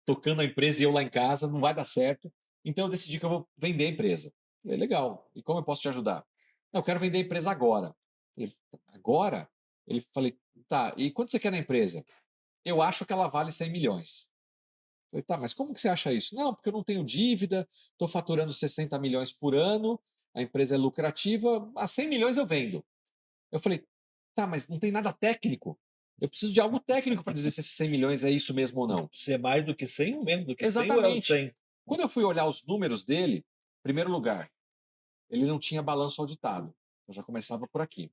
tocando a empresa e eu lá em casa, não vai dar certo. Então eu decidi que eu vou vender a empresa. Eu falei, legal, e como eu posso te ajudar? Não, eu quero vender a empresa agora. Eu falei, agora? Ele falei, tá, e quanto você quer na empresa? Eu acho que ela vale 100 milhões. Eu falei, tá, mas como que você acha isso? Não, porque eu não tenho dívida, estou faturando 60 milhões por ano, a empresa é lucrativa, a 100 milhões eu vendo. Eu falei, tá, mas não tem nada técnico. Eu preciso de algo técnico para dizer se esses 100 milhões é isso mesmo ou não. Se é mais do que 100 ou menos do que 100 ou é o Exatamente. 100? Quando eu fui olhar os números dele, em primeiro lugar, ele não tinha balanço auditado. Eu já começava por aqui.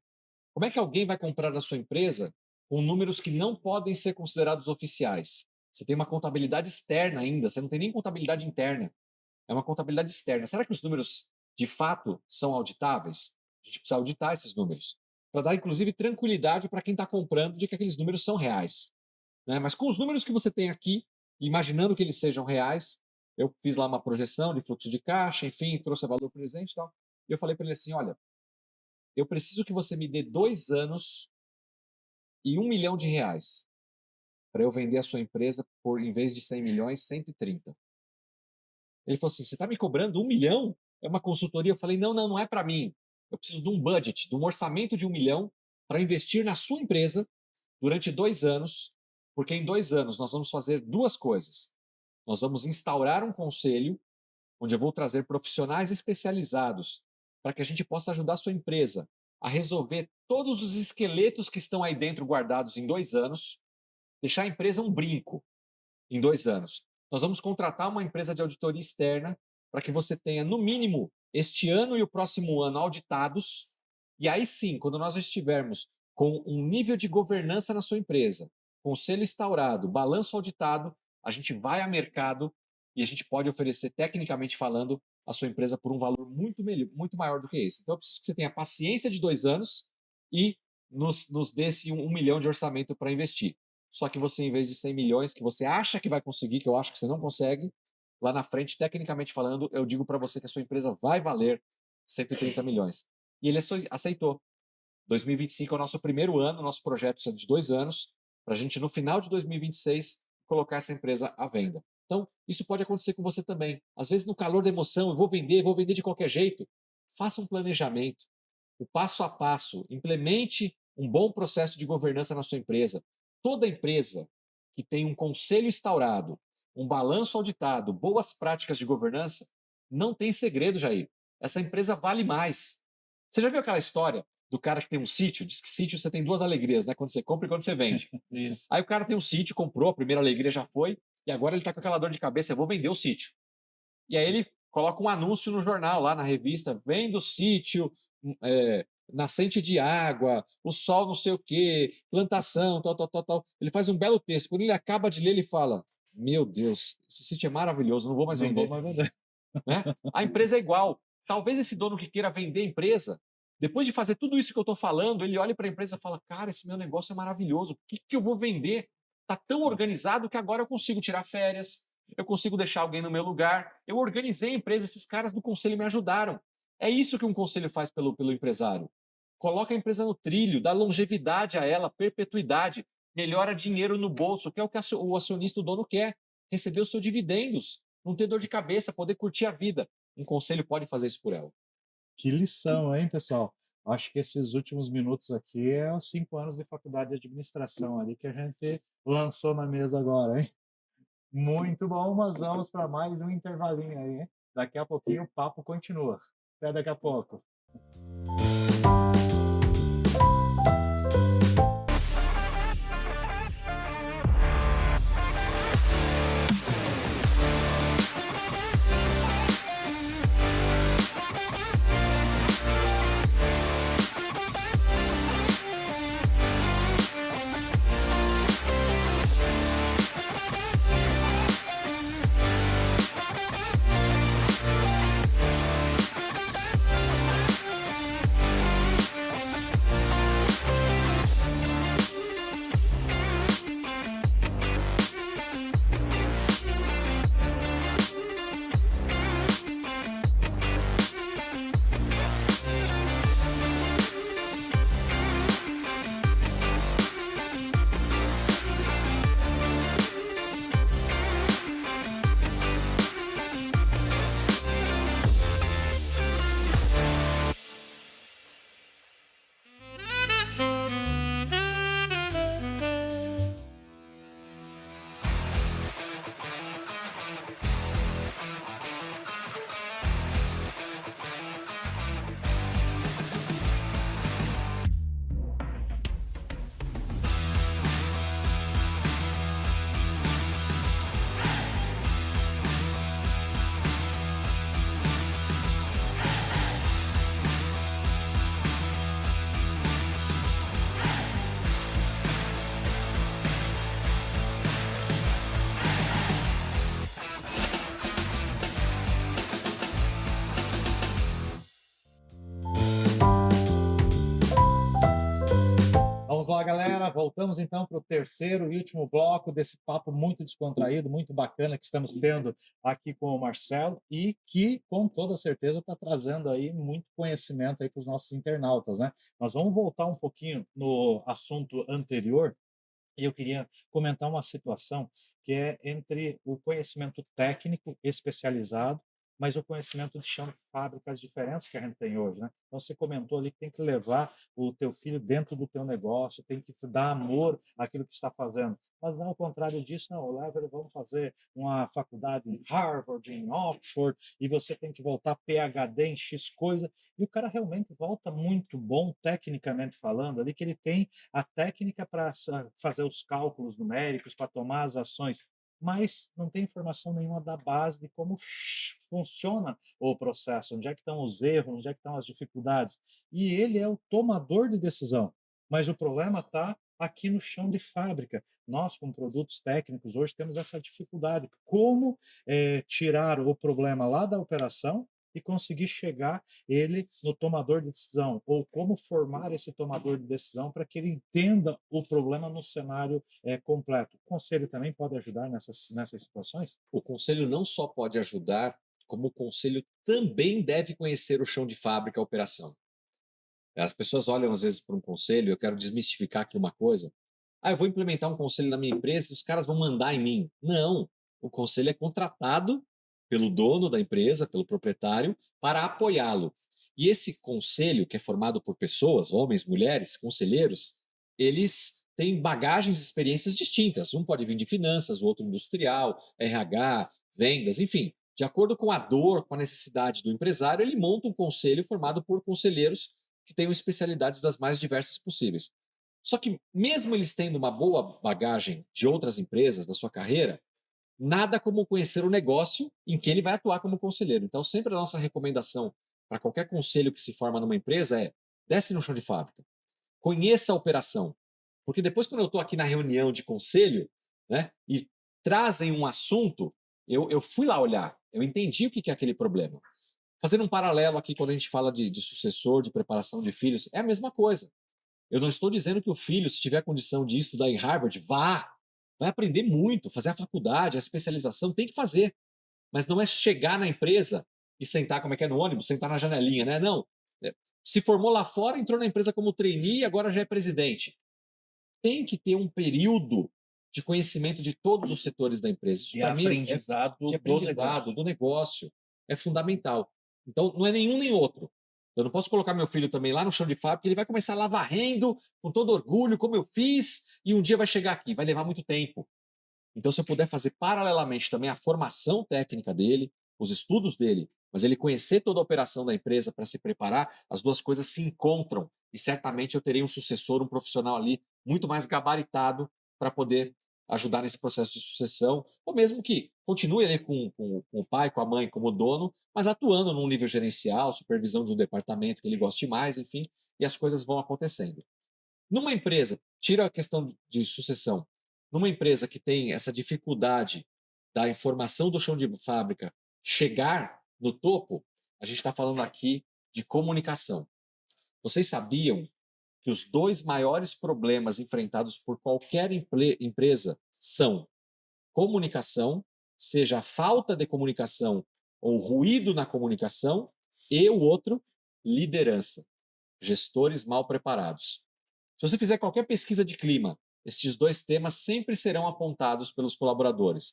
Como é que alguém vai comprar na sua empresa com números que não podem ser considerados oficiais? Você tem uma contabilidade externa ainda, você não tem nem contabilidade interna. É uma contabilidade externa. Será que os números, de fato, são auditáveis? A gente precisa auditar esses números. Para dar, inclusive, tranquilidade para quem está comprando de que aqueles números são reais. Né? Mas com os números que você tem aqui, imaginando que eles sejam reais, eu fiz lá uma projeção de fluxo de caixa, enfim, trouxe a valor presente e tal. E eu falei para ele assim, olha, eu preciso que você me dê 2 anos e R$ 1 milhão para eu vender a sua empresa por, em vez de 100 milhões, 130. Ele falou assim, você está me cobrando 1 milhão? É uma consultoria? Eu falei, não, não é para mim. Eu preciso de um budget, de um orçamento de 1 milhão para investir na sua empresa durante 2 anos, porque em 2 anos nós vamos fazer 2 coisas. Nós vamos instaurar um conselho, onde eu vou trazer profissionais especializados para que a gente possa ajudar a sua empresa a resolver todos os esqueletos que estão aí dentro guardados em 2 anos, deixar a empresa um brinco em 2 anos. Nós vamos contratar uma empresa de auditoria externa para que você tenha, no mínimo, este ano e o próximo ano auditados, e aí sim, quando nós estivermos com um nível de governança na sua empresa, conselho instaurado, balanço auditado, a gente vai a mercado e a gente pode oferecer, tecnicamente falando, a sua empresa por um valor muito maior do que esse. Então, eu preciso que você tenha paciência de 2 anos e nos dê esse 1 milhão de orçamento para investir. Só que você, em vez de 100 milhões, que você acha que vai conseguir, que eu acho que você não consegue, lá na frente, tecnicamente falando, eu digo para você que a sua empresa vai valer 130 milhões. E ele aceitou. 2025 é o nosso primeiro ano, nosso projeto é de 2 anos, para a gente, no final de 2026, colocar essa empresa à venda. Então, isso pode acontecer com você também. Às vezes, no calor da emoção, eu vou vender de qualquer jeito. Faça um planejamento, o passo a passo, implemente um bom processo de governança na sua empresa. Toda empresa que tem um conselho instaurado, um balanço auditado, boas práticas de governança, não tem segredo, Jair. Essa empresa vale mais. Você já viu aquela história do cara que tem um sítio? Diz que sítio você tem 2 alegrias, né? Quando você compra e quando você vende. Isso. Aí o cara tem um sítio, comprou, a primeira alegria já foi, e agora ele está com aquela dor de cabeça, eu vou vender o sítio. E aí ele coloca um anúncio no jornal, lá na revista, venda o sítio, nascente de água, o sol não sei o quê, plantação, tal. Ele faz um belo texto. Quando ele acaba de ler, ele fala, meu Deus, esse sítio é maravilhoso, não vou mais vender. Não vou mais vender. Né? A empresa é igual. Talvez esse dono que queira vender a empresa, depois de fazer tudo isso que eu estou falando, ele olha para a empresa e fala, cara, esse meu negócio é maravilhoso, o que eu vou vender? Está tão organizado que agora eu consigo tirar férias, eu consigo deixar alguém no meu lugar, eu organizei a empresa, esses caras do conselho me ajudaram. É isso que um conselho faz pelo empresário. Coloca a empresa no trilho, dá longevidade a ela, perpetuidade, melhora dinheiro no bolso, que é o que o acionista, o dono quer, receber os seus dividendos, não ter dor de cabeça, poder curtir a vida. Um conselho pode fazer isso por ela. Que lição, hein, pessoal? Acho que esses últimos minutos aqui é os 5 anos de faculdade de administração ali que a gente lançou na mesa agora, hein? Muito bom, mas vamos para mais um intervalinho aí, hein? Daqui a pouquinho o papo continua. Até daqui a pouco. Fala galera, voltamos então para o terceiro e último bloco desse papo muito descontraído, muito bacana que estamos tendo aqui com o Marcelo e que com toda certeza está trazendo aí muito conhecimento aí para os nossos internautas, né? Nós vamos voltar um pouquinho no assunto anterior e eu queria comentar uma situação que é entre o conhecimento técnico especializado, mas o conhecimento de chão de fábrica, as diferenças que a gente tem hoje, né? Então você comentou ali que tem que levar o teu filho dentro do teu negócio, tem que dar amor àquilo que está fazendo. Mas não ao contrário disso, não, leva ele, vamos fazer uma faculdade em Harvard, em Oxford, e você tem que voltar PhD em X coisa, e o cara realmente volta muito bom, tecnicamente falando, ali que ele tem a técnica para fazer os cálculos numéricos, para tomar as ações, mas não tem informação nenhuma da base de como funciona o processo, onde é que estão os erros, onde é que estão as dificuldades. E ele é o tomador de decisão, mas o problema está aqui no chão de fábrica. Nós, com produtos técnicos, hoje temos essa dificuldade. Como tirar o problema lá da operação e conseguir chegar ele no tomador de decisão, ou como formar esse tomador de decisão para que ele entenda o problema no cenário completo. O conselho também pode ajudar nessas situações? O conselho não só pode ajudar, como o conselho também deve conhecer o chão de fábrica, a operação. As pessoas olham às vezes para um conselho, eu quero desmistificar aqui uma coisa. Ah, eu vou implementar um conselho na minha empresa e os caras vão mandar em mim. Não, o conselho é contratado pelo dono da empresa, pelo proprietário, para apoiá-lo. E esse conselho, que é formado por pessoas, homens, mulheres, conselheiros, eles têm bagagens e experiências distintas. Um pode vir de finanças, o outro industrial, RH, vendas, enfim. De acordo com a dor, com a necessidade do empresário, ele monta um conselho formado por conselheiros que tenham especialidades das mais diversas possíveis. Só que, mesmo eles tendo uma boa bagagem de outras empresas, da sua carreira, nada como conhecer o negócio em que ele vai atuar como conselheiro. Então, sempre a nossa recomendação para qualquer conselho que se forma numa empresa é: desce no chão de fábrica, conheça a operação. Porque depois, quando eu estou aqui na reunião de conselho, né, e trazem um assunto, eu fui lá olhar, eu entendi o que é aquele problema. Fazendo um paralelo aqui, quando a gente fala de sucessor, de preparação de filhos, é a mesma coisa. Eu não estou dizendo que o filho, se tiver condição de estudar em Harvard, vai aprender muito, fazer a faculdade, a especialização, tem que fazer. Mas não é chegar na empresa e sentar, como é que é no ônibus, sentar na janelinha, né? Não. Se formou lá fora, entrou na empresa como trainee e agora já é presidente. Tem que ter um período de conhecimento de todos os setores da empresa. Isso, para mim, de aprendizado do negócio. É fundamental. Então, não é nenhum nem outro. Eu não posso colocar meu filho também lá no chão de fábrica, ele vai começar lá varrendo, com todo orgulho, como eu fiz, e um dia vai chegar aqui, vai levar muito tempo. Então, se eu puder fazer paralelamente também a formação técnica dele, os estudos dele, mas ele conhecer toda a operação da empresa para se preparar, as duas coisas se encontram e certamente eu terei um sucessor, um profissional ali muito mais gabaritado para poder ajudar nesse processo de sucessão, ou mesmo que continue ali com o pai, com a mãe como dono, mas atuando num nível gerencial, supervisão de um departamento que ele goste mais, enfim, e as coisas vão acontecendo. Numa empresa, tira a questão de sucessão, numa empresa que tem essa dificuldade da informação do chão de fábrica chegar no topo, a gente está falando aqui de comunicação. Vocês sabiam que os dois maiores problemas enfrentados por qualquer empresa são comunicação, seja a falta de comunicação ou ruído na comunicação, e o outro, liderança, gestores mal preparados. Se você fizer qualquer pesquisa de clima, estes dois temas sempre serão apontados pelos colaboradores.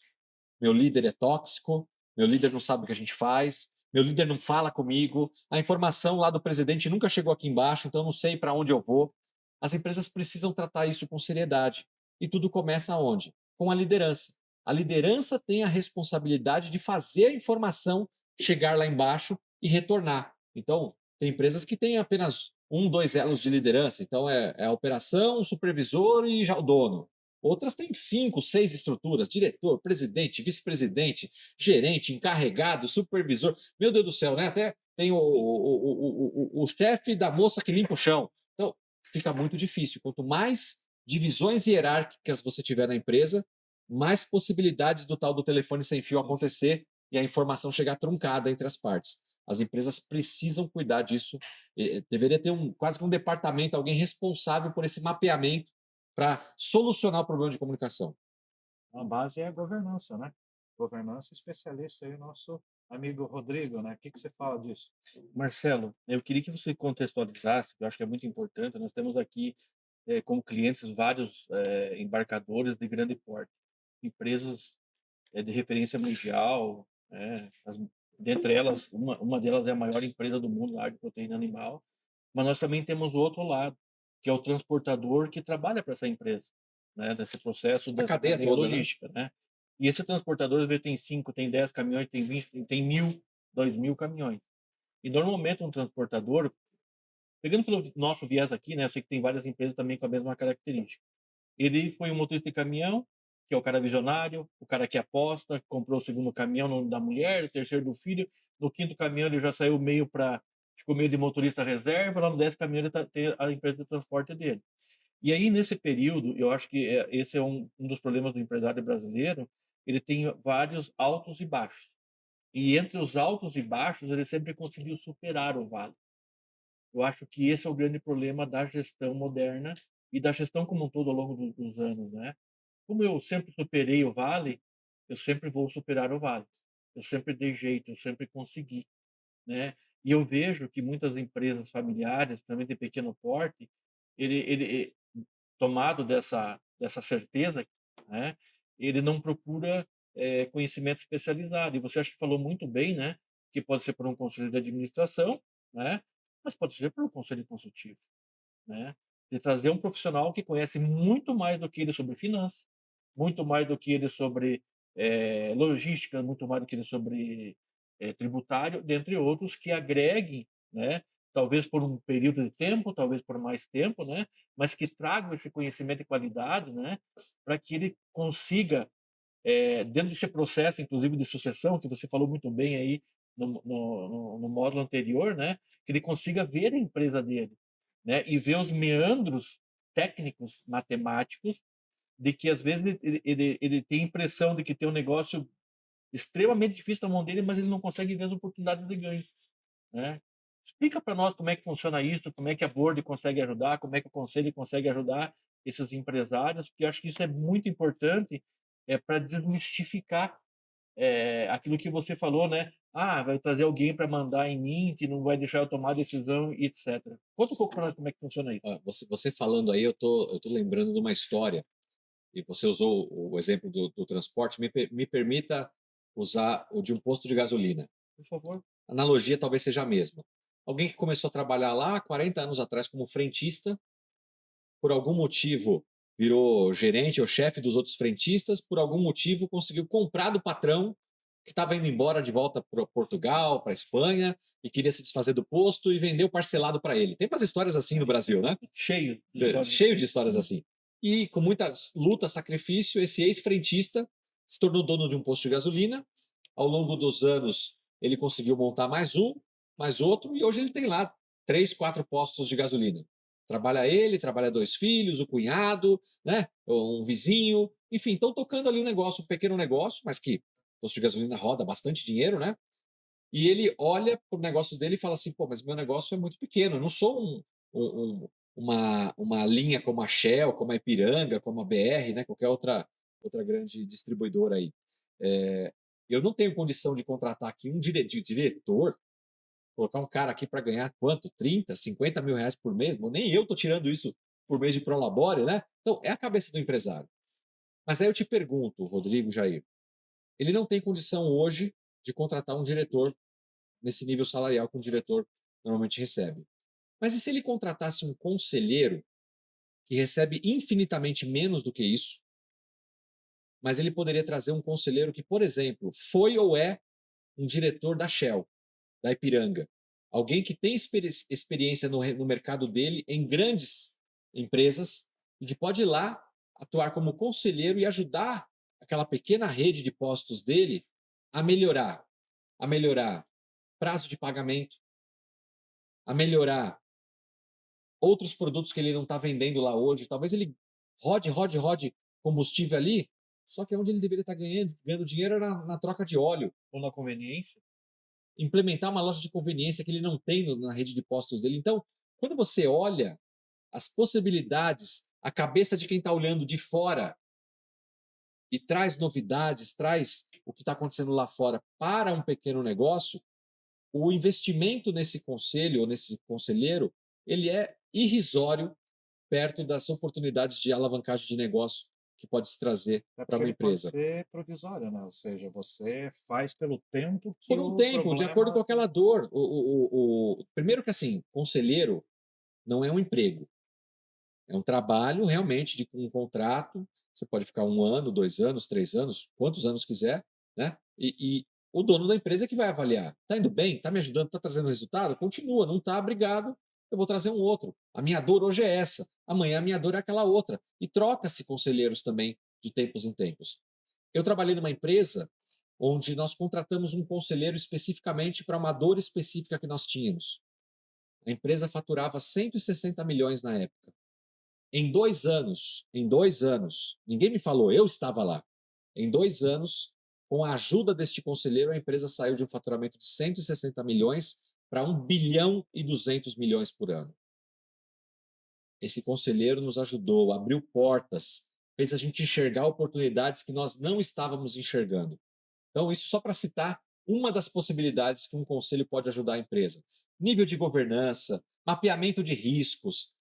Meu líder é tóxico, meu líder não sabe o que a gente faz, meu líder não fala comigo, a informação lá do presidente nunca chegou aqui embaixo, então eu não sei para onde eu vou. As empresas precisam tratar isso com seriedade. E tudo começa onde? Com a liderança. A liderança tem a responsabilidade de fazer a informação chegar lá embaixo e retornar. Então, tem empresas que têm apenas 1, 2 elos de liderança. Então, é a operação, o supervisor e já o dono. Outras têm 5, 6 estruturas: diretor, presidente, vice-presidente, gerente, encarregado, supervisor. Meu Deus do céu, né? Até tem o chefe da moça que limpa o chão. Então, fica muito difícil. Quanto mais divisões hierárquicas você tiver na empresa, mais possibilidades do tal do telefone sem fio acontecer e a informação chegar truncada entre as partes. As empresas precisam cuidar disso. Deveria ter quase que um departamento, alguém responsável por esse mapeamento para solucionar o problema de comunicação? A base é a governança, né? Governança especialista aí, o nosso amigo Rodrigo, né? O que você fala disso? Marcelo, eu queria que você contextualizasse, que eu acho que é muito importante. Nós temos aqui como clientes vários embarcadores de grande porte, empresas de referência mundial, dentre elas, uma delas é a maior empresa do mundo na área de proteína animal, mas nós também temos o outro lado, que é o transportador que trabalha para essa empresa, né, nesse processo A dessa cadeia cadeia toda, né? logística, né? E esse transportador, às vezes, tem 5, tem 10 caminhões, tem 20, tem 1.000, 2.000 caminhões. E normalmente um transportador, pegando pelo nosso viés aqui, né, eu sei que tem várias empresas também com a mesma característica. Ele foi um motorista de caminhão, que é o cara visionário, o cara que aposta, comprou o segundo caminhão no da mulher, o terceiro do filho, no quinto caminhão ele já saiu meio para ficou meio de motorista reserva, lá no 10º caminhão ele tem a empresa de transporte dele. E aí nesse período, eu acho que esse é um dos problemas do empresário brasileiro, ele tem vários altos e baixos. E entre os altos e baixos, ele sempre conseguiu superar o vale. Eu acho que esse é o grande problema da gestão moderna e da gestão como um todo ao longo dos anos, né. Como eu sempre superei o vale, eu sempre vou superar o vale. Eu sempre dei jeito, eu sempre consegui, né. E eu vejo que muitas empresas familiares, principalmente de pequeno porte, ele tomado dessa certeza, né, ele não procura, conhecimento especializado. E você acha que falou muito bem, né, que pode ser por um conselho de administração, né, mas pode ser por um conselho consultivo, né. De trazer um profissional que conhece muito mais do que ele sobre finanças, muito mais do que ele sobre, logística, muito mais do que ele sobre, tributário, dentre outros, que agreguem, né, talvez por um período de tempo, talvez por mais tempo, né, mas que tragam esse conhecimento e qualidade, né, para que ele consiga, dentro desse processo, inclusive de sucessão, que você falou muito bem aí no módulo anterior, né, que ele consiga ver a empresa dele, né, e ver os meandros técnicos, matemáticos, de que às vezes ele tem a impressão de que tem um negócio extremamente difícil na mão dele, mas ele não consegue ver as oportunidades de ganho, né. Explica para nós como é que funciona isso, como é que a board consegue ajudar, como é que o conselho consegue ajudar esses empresários, porque eu acho que isso é muito importante, para desmistificar, aquilo que você falou, né, "Ah, vai trazer alguém para mandar em mim, que não vai deixar eu tomar decisão e etcétera". Conta um pouco para nós como é que funciona isso. Ah, você falando aí, eu tô lembrando de uma história, e você usou o exemplo do transporte, me permita usar o de um posto de gasolina. Por favor. A analogia talvez seja a mesma. Alguém que começou a trabalhar lá 40 anos atrás como frentista, por algum motivo virou gerente ou chefe dos outros frentistas, por algum motivo conseguiu comprar do patrão que estava indo embora de volta para Portugal, para Espanha, e queria se desfazer do posto e vendeu parcelado para ele. Tem umas histórias assim no Brasil, né? Cheio de histórias Cheio de assim. histórias assim. E com muita luta, sacrifício, esse ex-frentista se tornou dono de um posto de gasolina. Ao longo dos anos, ele conseguiu montar mais um, mais outro, e hoje ele tem lá 3, 4 postos de gasolina. Trabalha ele, trabalha 2 filhos, o cunhado, né? Um vizinho, enfim, estão tocando ali um negócio, um pequeno negócio, mas que o posto de gasolina roda bastante dinheiro, né? E ele olha para o negócio dele e fala assim: pô, mas meu negócio é muito pequeno, eu não sou uma linha como a Shell, como a Ipiranga, como a BR, né? Qualquer outra grande distribuidora aí. É, eu não tenho condição de contratar aqui um diretor, colocar um cara aqui para ganhar quanto? 30, 50 mil reais por mês? Bom, nem eu estou tirando isso por mês de Prolabore, né? Então, é a cabeça do empresário. Mas aí eu te pergunto, Rodrigo, Jair, ele não tem condição hoje de contratar um diretor nesse nível salarial que um diretor normalmente recebe. Mas e se ele contratasse um conselheiro que recebe infinitamente menos do que isso, mas ele poderia trazer um conselheiro que, por exemplo, foi ou é um diretor da Shell, da Ipiranga, alguém que tem experiência no mercado dele em grandes empresas e que pode ir lá atuar como conselheiro e ajudar aquela pequena rede de postos dele a melhorar prazo de pagamento, a melhorar outros produtos que ele não está vendendo lá hoje. Talvez ele rode combustível ali, só que onde ele deveria estar ganhando dinheiro era na troca de óleo. Ou na conveniência. Implementar uma loja de conveniência que ele não tem na rede de postos dele. Então, quando você olha as possibilidades a cabeça de quem está olhando de fora e traz novidades, traz o que está acontecendo lá fora para um pequeno negócio, o investimento nesse conselho ou nesse conselheiro, ele é irrisório perto das oportunidades de alavancagem de negócio que pode se trazer É para porque uma ele pode empresa. ser provisório, né? Ou seja, você faz pelo tempo que Por um o tempo, de acordo problema com se aquela dor. Primeiro que assim, conselheiro não é um emprego, é um trabalho realmente de um contrato. Você pode ficar 1 ano, 2 anos, 3 anos, quantos anos quiser, né? E o dono da empresa é que vai avaliar. Está indo bem? Está me ajudando? Está trazendo resultado? Continua. Não está? Obrigado. Eu vou trazer um outro. A minha dor hoje é essa. Amanhã a minha dor é aquela outra. E troca-se conselheiros também de tempos em tempos. Eu trabalhei numa empresa onde nós contratamos um conselheiro especificamente para uma dor específica que nós tínhamos. A empresa faturava 160 milhões na época. Em 2 anos, ninguém me falou, eu estava lá. Em 2 anos, com a ajuda deste conselheiro, a empresa saiu de um faturamento de 160 milhões para 1,2 bilhão por ano. Esse conselheiro nos ajudou, abriu portas, fez a gente enxergar oportunidades que nós não estávamos enxergando. Então, isso só para citar uma das possibilidades que um conselho pode ajudar a empresa. Nível de governança, mapeamento de riscos,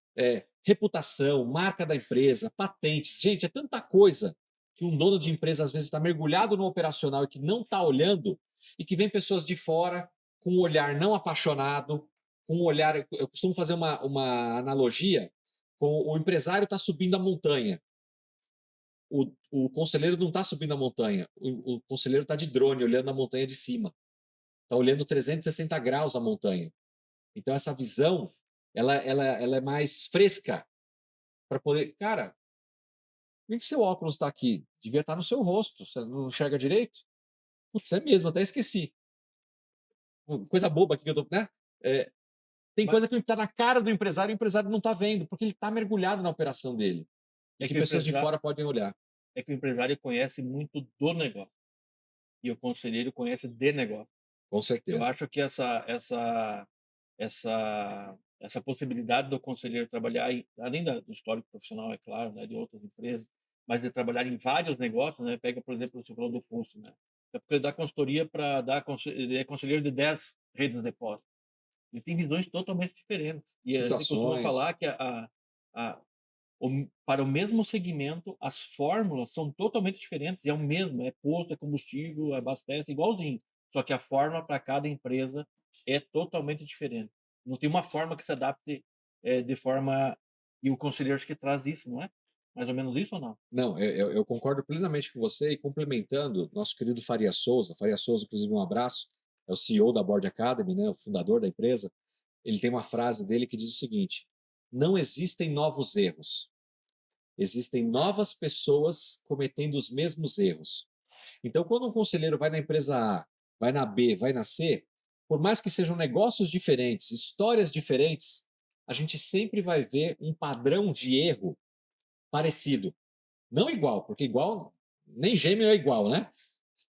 reputação, marca da empresa, patentes. Gente, é tanta coisa que um dono de empresa às vezes está mergulhado no operacional e que não está olhando, e que vem pessoas de fora com um olhar não apaixonado, com um olhar. Eu costumo fazer uma analogia com o empresário está subindo a montanha. O conselheiro não está subindo a montanha, o conselheiro está de drone, olhando a montanha de cima. Está olhando 360 graus a montanha. Então, essa visão, ela é mais fresca para poder... Cara, por que seu óculos está aqui? Devia estar no seu rosto, você não enxerga direito? Putz, é mesmo, até esqueci. Coisa boba aqui que eu tô... Né? Tem Mas coisa que está na cara do empresário e o empresário não está vendo, porque ele está mergulhado na operação dele. E é que que o pessoas de empresário, fora podem olhar. é que o empresário conhece muito do negócio e o conselheiro conhece de negócio. Com Eu certeza. acho que essa possibilidade do conselheiro trabalhar, além do histórico profissional, é claro, né, de outras empresas, mas de trabalhar em vários negócios, né? Pega, por exemplo, você falou do Pulso, né? É porque ele dá consultoria para dar, ele é conselheiro de 10 redes de depósito. Ele tem visões totalmente diferentes. E a gente costuma Situações. falar que a, para o mesmo segmento, as fórmulas são totalmente diferentes. E é o mesmo, é posto, é combustível, abastece igualzinho. Só que a fórmula para cada empresa é totalmente diferente. Não tem uma forma que se adapte de forma. E o conselheiro acho que traz isso, não é? Mais ou menos isso ou não? Não, eu concordo plenamente com você e complementando nosso querido Faria Souza, inclusive um abraço, é o CEO da Board Academy, né, o fundador da empresa. Ele tem uma frase dele que diz o seguinte: não existem novos erros, existem novas pessoas cometendo os mesmos erros. Então, quando um conselheiro vai na empresa A, vai na B, vai na C, por mais que sejam negócios diferentes, histórias diferentes, a gente sempre vai ver um padrão de erro parecido. Não igual, porque igual, nem gêmeo é igual, né?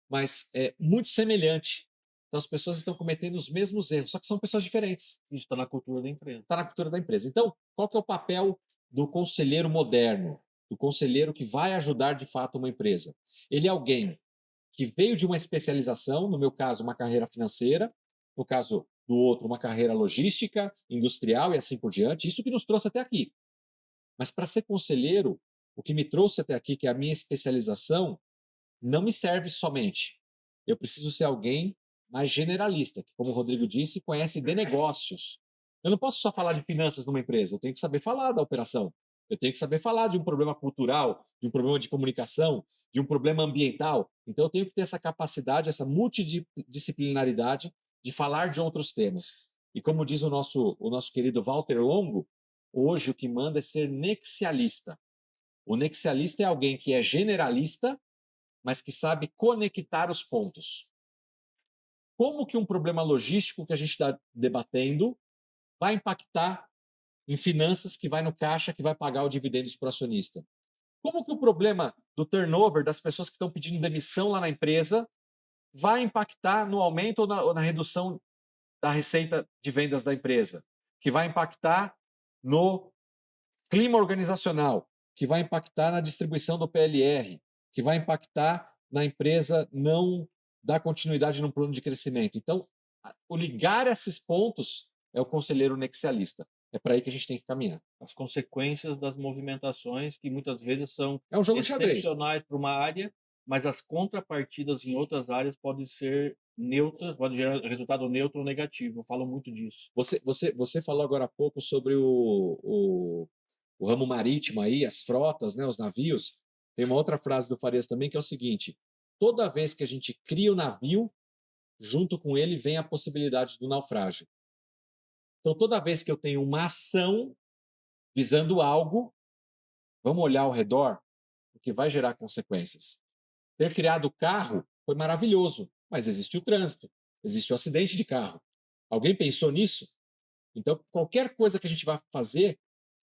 Mas é muito semelhante. Então as pessoas estão cometendo os mesmos erros, só que são pessoas diferentes. Isso está na cultura da empresa. Está na cultura da empresa. Então, qual que é o papel do conselheiro moderno? Do conselheiro que vai ajudar de fato uma empresa? Ele é alguém que veio de uma especialização, no meu caso, uma carreira financeira, no caso do outro, uma carreira logística, industrial e assim por diante. Isso que nos trouxe até aqui. Mas para ser conselheiro, o que me trouxe até aqui, que é a minha especialização, não me serve somente. Eu preciso ser alguém mais generalista, que, como o Rodrigo disse, conhece de negócios. Eu não posso só falar de finanças numa empresa, eu tenho que saber falar da operação. Eu tenho que saber falar de um problema cultural, de um problema de comunicação, de um problema ambiental. Então, eu tenho que ter essa capacidade, essa multidisciplinaridade de falar de outros temas. E como diz o nosso querido Walter Longo, hoje o que manda é ser nexialista. O nexialista é alguém que é generalista, mas que sabe conectar os pontos. Como que um problema logístico que a gente está debatendo vai impactar em finanças, que vai no caixa, que vai pagar o dividendos para o acionista? Como que o problema do turnover das pessoas que estão pedindo demissão lá na empresa vai impactar no aumento ou na redução da receita de vendas da empresa? Que vai impactar no clima organizacional, que vai impactar na distribuição do PLR, que vai impactar na empresa não dar continuidade num plano de crescimento. Então, o ligar esses pontos é o conselheiro nexialista. É para aí que a gente tem que caminhar. As consequências das movimentações que muitas vezes são É um jogo de xadrez. excepcionais para uma área, mas as contrapartidas em outras áreas podem ser neutras, pode gerar resultado neutro ou negativo. Eu falo muito disso. Você falou agora há pouco sobre o ramo marítimo aí, as frotas, né, os navios. Tem uma outra frase do Farias também que é o seguinte: toda vez que a gente cria o navio, junto com ele vem a possibilidade do naufrágio. Então, toda vez que eu tenho uma ação visando algo, vamos olhar ao redor, porque vai gerar consequências. Ter criado o carro foi maravilhoso, mas existe o trânsito, existe o acidente de carro. Alguém pensou nisso? Então, qualquer coisa que a gente vai fazer,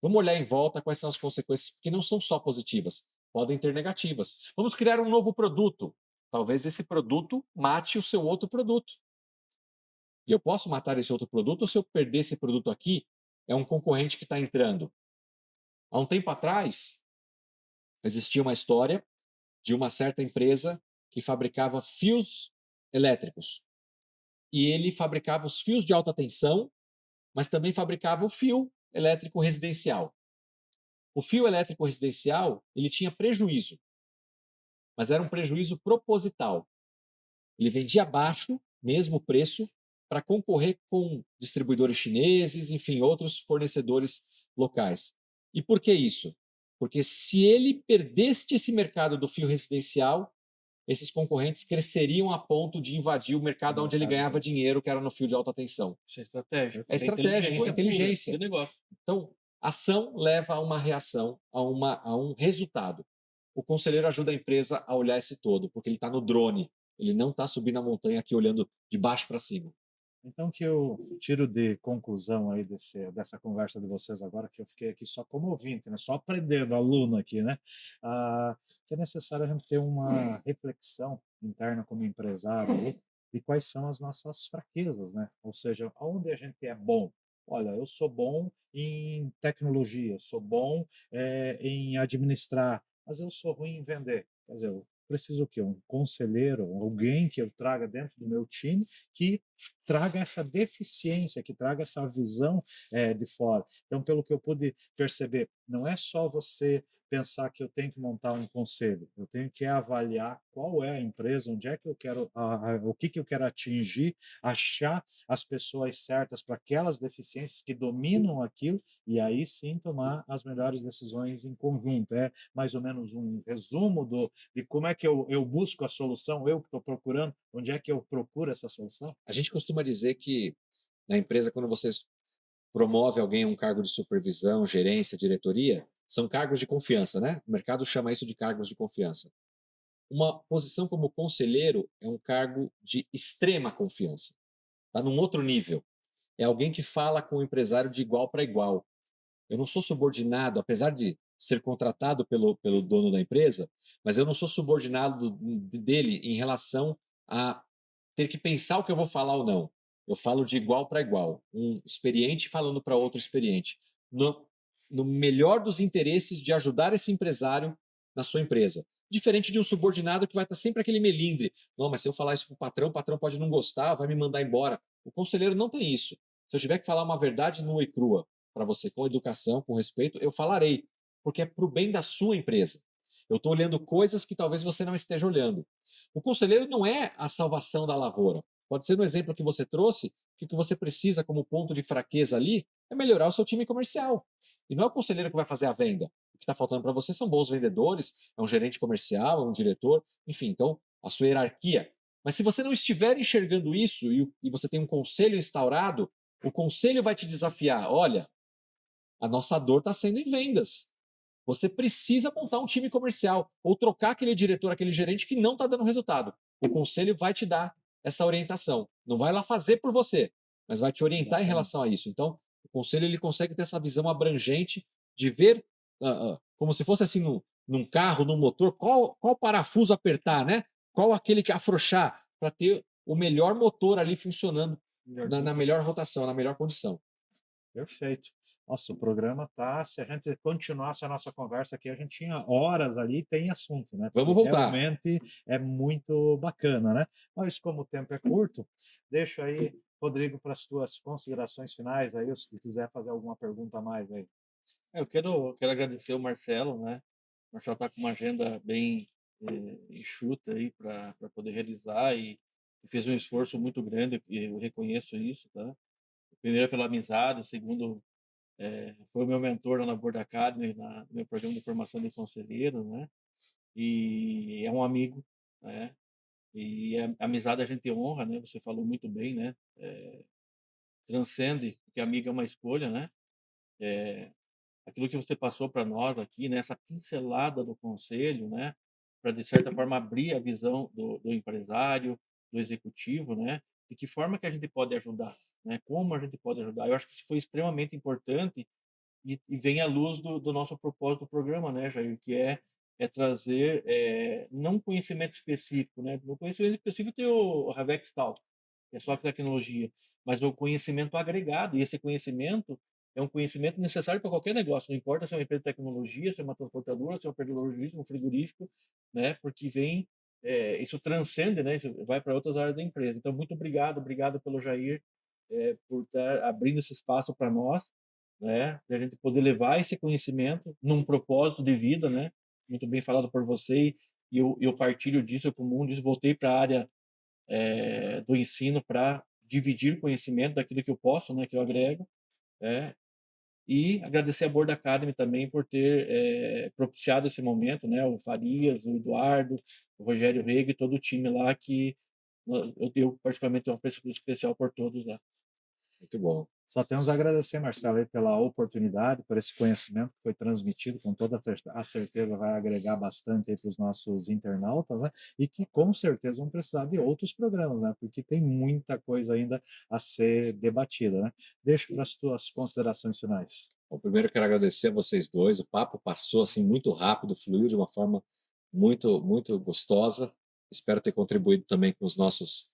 vamos olhar em volta quais são as consequências, porque não são só positivas, podem ter negativas. Vamos criar um novo produto. Talvez esse produto mate o seu outro produto. E eu posso matar esse outro produto, ou se eu perder esse produto aqui, é um concorrente que está entrando. Há um tempo atrás, existia uma história de uma certa empresa que fabricava fios elétricos. E ele fabricava os fios de alta tensão, mas também fabricava o fio elétrico residencial. O fio elétrico residencial, ele tinha prejuízo, mas era um prejuízo proposital. Ele vendia abaixo, mesmo o preço, para concorrer com distribuidores chineses, enfim, outros fornecedores locais. E por que isso? Porque se ele perdesse esse mercado do fio residencial, esses concorrentes cresceriam a ponto de invadir o mercado onde ele ganhava dinheiro, que era no fio de alta tensão. Isso é estratégico. É estratégico, é inteligência. De negócio. Então, ação leva a uma reação, a um resultado. O conselheiro ajuda a empresa a olhar esse todo, porque ele está no drone, ele não está subindo a montanha aqui olhando de baixo para cima. Então, que eu tiro de conclusão aí dessa conversa de vocês agora, que eu fiquei aqui só como ouvinte, né? Só aprendendo, aluno aqui, né? Que é necessário a gente ter uma reflexão interna como empresário aí, de quais são as nossas fraquezas, né? Ou seja, aonde a gente é bom. Olha, eu sou bom em tecnologia, sou bom em administrar, mas eu sou ruim em vender. Quer dizer, eu preciso o quê? Um conselheiro, alguém que eu traga dentro do meu time que traga essa deficiência, que traga essa visão de fora. Então, pelo que eu pude perceber, não é só você pensar que eu tenho que montar um conselho, eu tenho que avaliar qual é a empresa, onde é que eu quero, o que eu quero atingir, achar as pessoas certas para aquelas deficiências que dominam aquilo e aí sim tomar as melhores decisões em conjunto. É mais ou menos um resumo de como é que eu busco a solução, eu que estou procurando, onde é que eu procuro essa solução? A gente costuma dizer que na empresa, quando você promove alguém a um cargo de supervisão, gerência, diretoria, são cargos de confiança, né? O mercado chama isso de cargos de confiança. Uma posição como conselheiro é um cargo de extrema confiança. Está num outro nível. É alguém que fala com o empresário de igual para igual. Eu não sou subordinado, apesar de ser contratado pelo dono da empresa, mas eu não sou subordinado dele em relação a ter que pensar o que eu vou falar ou não. Eu falo de igual para igual, um experiente falando para outro experiente, no melhor dos interesses de ajudar esse empresário na sua empresa. Diferente de um subordinado que vai estar sempre aquele melindre. Não, mas se eu falar isso para o patrão pode não gostar, vai me mandar embora. O conselheiro não tem isso. Se eu tiver que falar uma verdade nua e crua para você, com educação, com respeito, eu falarei, porque é para o bem da sua empresa. Eu estou olhando coisas que talvez você não esteja olhando. O conselheiro não é a salvação da lavoura. Pode ser no exemplo que você trouxe, que o que você precisa como ponto de fraqueza ali é melhorar o seu time comercial. E não é o conselheiro que vai fazer a venda. O que está faltando para você são bons vendedores, é um gerente comercial, é um diretor, enfim, então a sua hierarquia. Mas se você não estiver enxergando isso e você tem um conselho instaurado, o conselho vai te desafiar. Olha, a nossa dor está sendo em vendas. Você precisa montar um time comercial ou trocar aquele diretor, aquele gerente que não está dando resultado. O conselho vai te dar essa orientação. Não vai lá fazer por você, mas vai te orientar em relação a isso. Então, o conselho ele consegue ter essa visão abrangente de ver como se fosse assim num carro, num motor, qual parafuso apertar, né? Qual aquele que afrouxar para ter o melhor motor ali funcionando na melhor rotação, na melhor condição. Perfeito. Nossa, o programa tá, se a gente continuasse a nossa conversa aqui, a gente tinha horas ali, tem assunto, né? Vamos Porque voltar. realmente é muito bacana, né? Mas como o tempo é curto, deixo aí, Rodrigo, para as tuas considerações finais aí, se quiser fazer alguma pergunta a mais aí. Eu quero agradecer o Marcelo, né? O Marcelo está com uma agenda bem enxuta aí para poder realizar e fez um esforço muito grande, e eu reconheço isso, tá? Primeiro pela amizade, segundo foi o meu mentor lá na Board Academy, no meu programa de formação de conselheiro, né? E é um amigo, né? E a amizade a gente honra, né? Você falou muito bem, né? Transcende, porque amigo é uma escolha, né? Aquilo que você passou para nós aqui, né? Essa pincelada do conselho, né? Para de certa forma abrir a visão do empresário, do executivo, né? De que forma que a gente pode ajudar, né? Como a gente pode ajudar. Eu acho que isso foi extremamente importante e vem à luz do nosso propósito do programa, né, Jair, que é trazer não conhecimento específico, né? No conhecimento específico tem o Ravex tal, que é só tecnologia, mas o conhecimento agregado, e esse conhecimento é um conhecimento necessário para qualquer negócio, não importa se é uma empresa de tecnologia, se é uma transportadora, se é um operador um frigorífico, né? Porque vem, isso transcende, né? Isso vai para outras áreas da empresa. Então, muito obrigado, obrigado pelo Jair, por estar abrindo esse espaço para nós, né? De a gente poder levar esse conhecimento num propósito de vida, né? Muito bem falado por você, e eu partilho disso, eu comungo disso, voltei para a área do ensino para dividir conhecimento daquilo que eu posso, né? Que eu agrego, né? E agradecer a Board Academy também por ter propiciado esse momento, né? O Farias, o Eduardo, o Rogério Rego e todo o time lá que eu particularmente tenho um apreço especial por todos lá. Muito bom. Só temos a agradecer, Marcelo, aí, pela oportunidade, por esse conhecimento que foi transmitido, com toda a certeza vai agregar bastante para os nossos internautas, né? E que com certeza vão precisar de outros programas, né? Porque tem muita coisa ainda a ser debatida, né? Deixo para as tuas considerações finais. Bom, primeiro eu quero agradecer a vocês dois. O papo passou assim muito rápido, fluiu de uma forma muito gostosa. Espero ter contribuído também com os nossos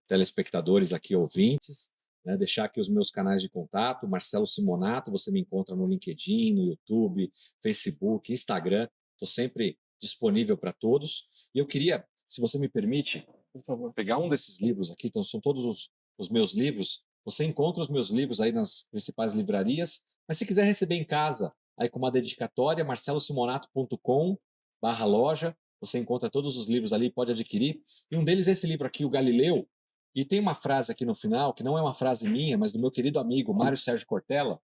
telespectadores aqui, ouvintes. Né? Deixar aqui os meus canais de contato. Marcelo Simonato, você me encontra no LinkedIn, no YouTube, Facebook, Instagram. Estou sempre disponível para todos. E eu queria, se você me permite, Por favor. pegar um desses livros aqui. Então, são todos os meus livros. Você encontra os meus livros aí nas principais livrarias. Mas se quiser receber em casa, aí com uma dedicatória, marcelosimonato.com/loja, você encontra todos os livros ali, pode adquirir. E um deles é esse livro aqui, o Galileu. E tem uma frase aqui no final, que não é uma frase minha, mas do meu querido amigo Mário Sérgio Cortella,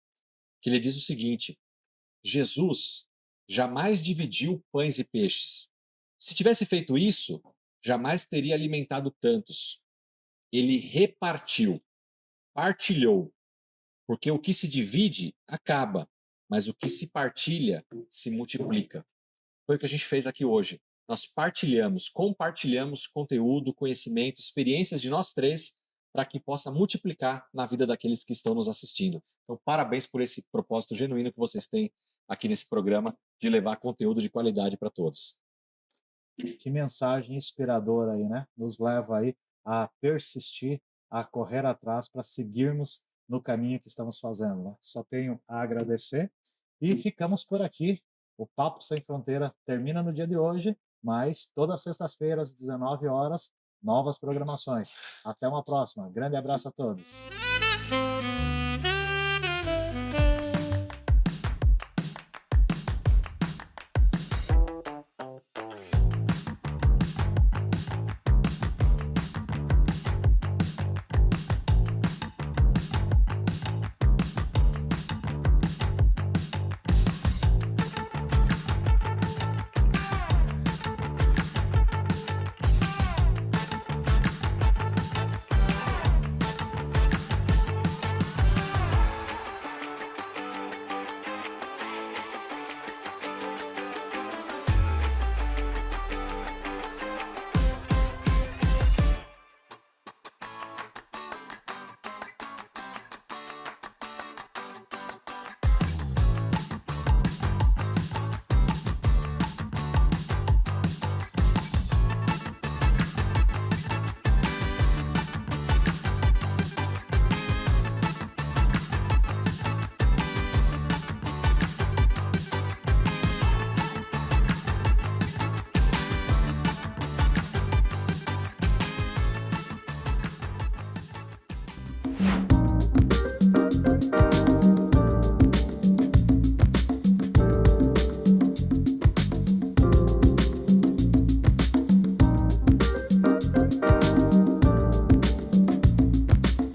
que ele diz o seguinte: Jesus jamais dividiu pães e peixes. Se tivesse feito isso, jamais teria alimentado tantos. Ele repartiu, partilhou. Porque o que se divide acaba, mas o que se partilha se multiplica. Foi o que a gente fez aqui hoje. Nós compartilhamos conteúdo, conhecimento, experiências de nós três para que possa multiplicar na vida daqueles que estão nos assistindo. Então, parabéns por esse propósito genuíno que vocês têm aqui nesse programa de levar conteúdo de qualidade para todos. Que mensagem inspiradora aí, né? Nos leva aí a persistir, a correr atrás para seguirmos no caminho que estamos fazendo, né? Só tenho a agradecer e ficamos por aqui. O Papo Sem Fronteira termina no dia de hoje, mas todas as sextas-feiras, às 19 horas, novas programações. Até uma próxima. Grande abraço a todos. Tchau.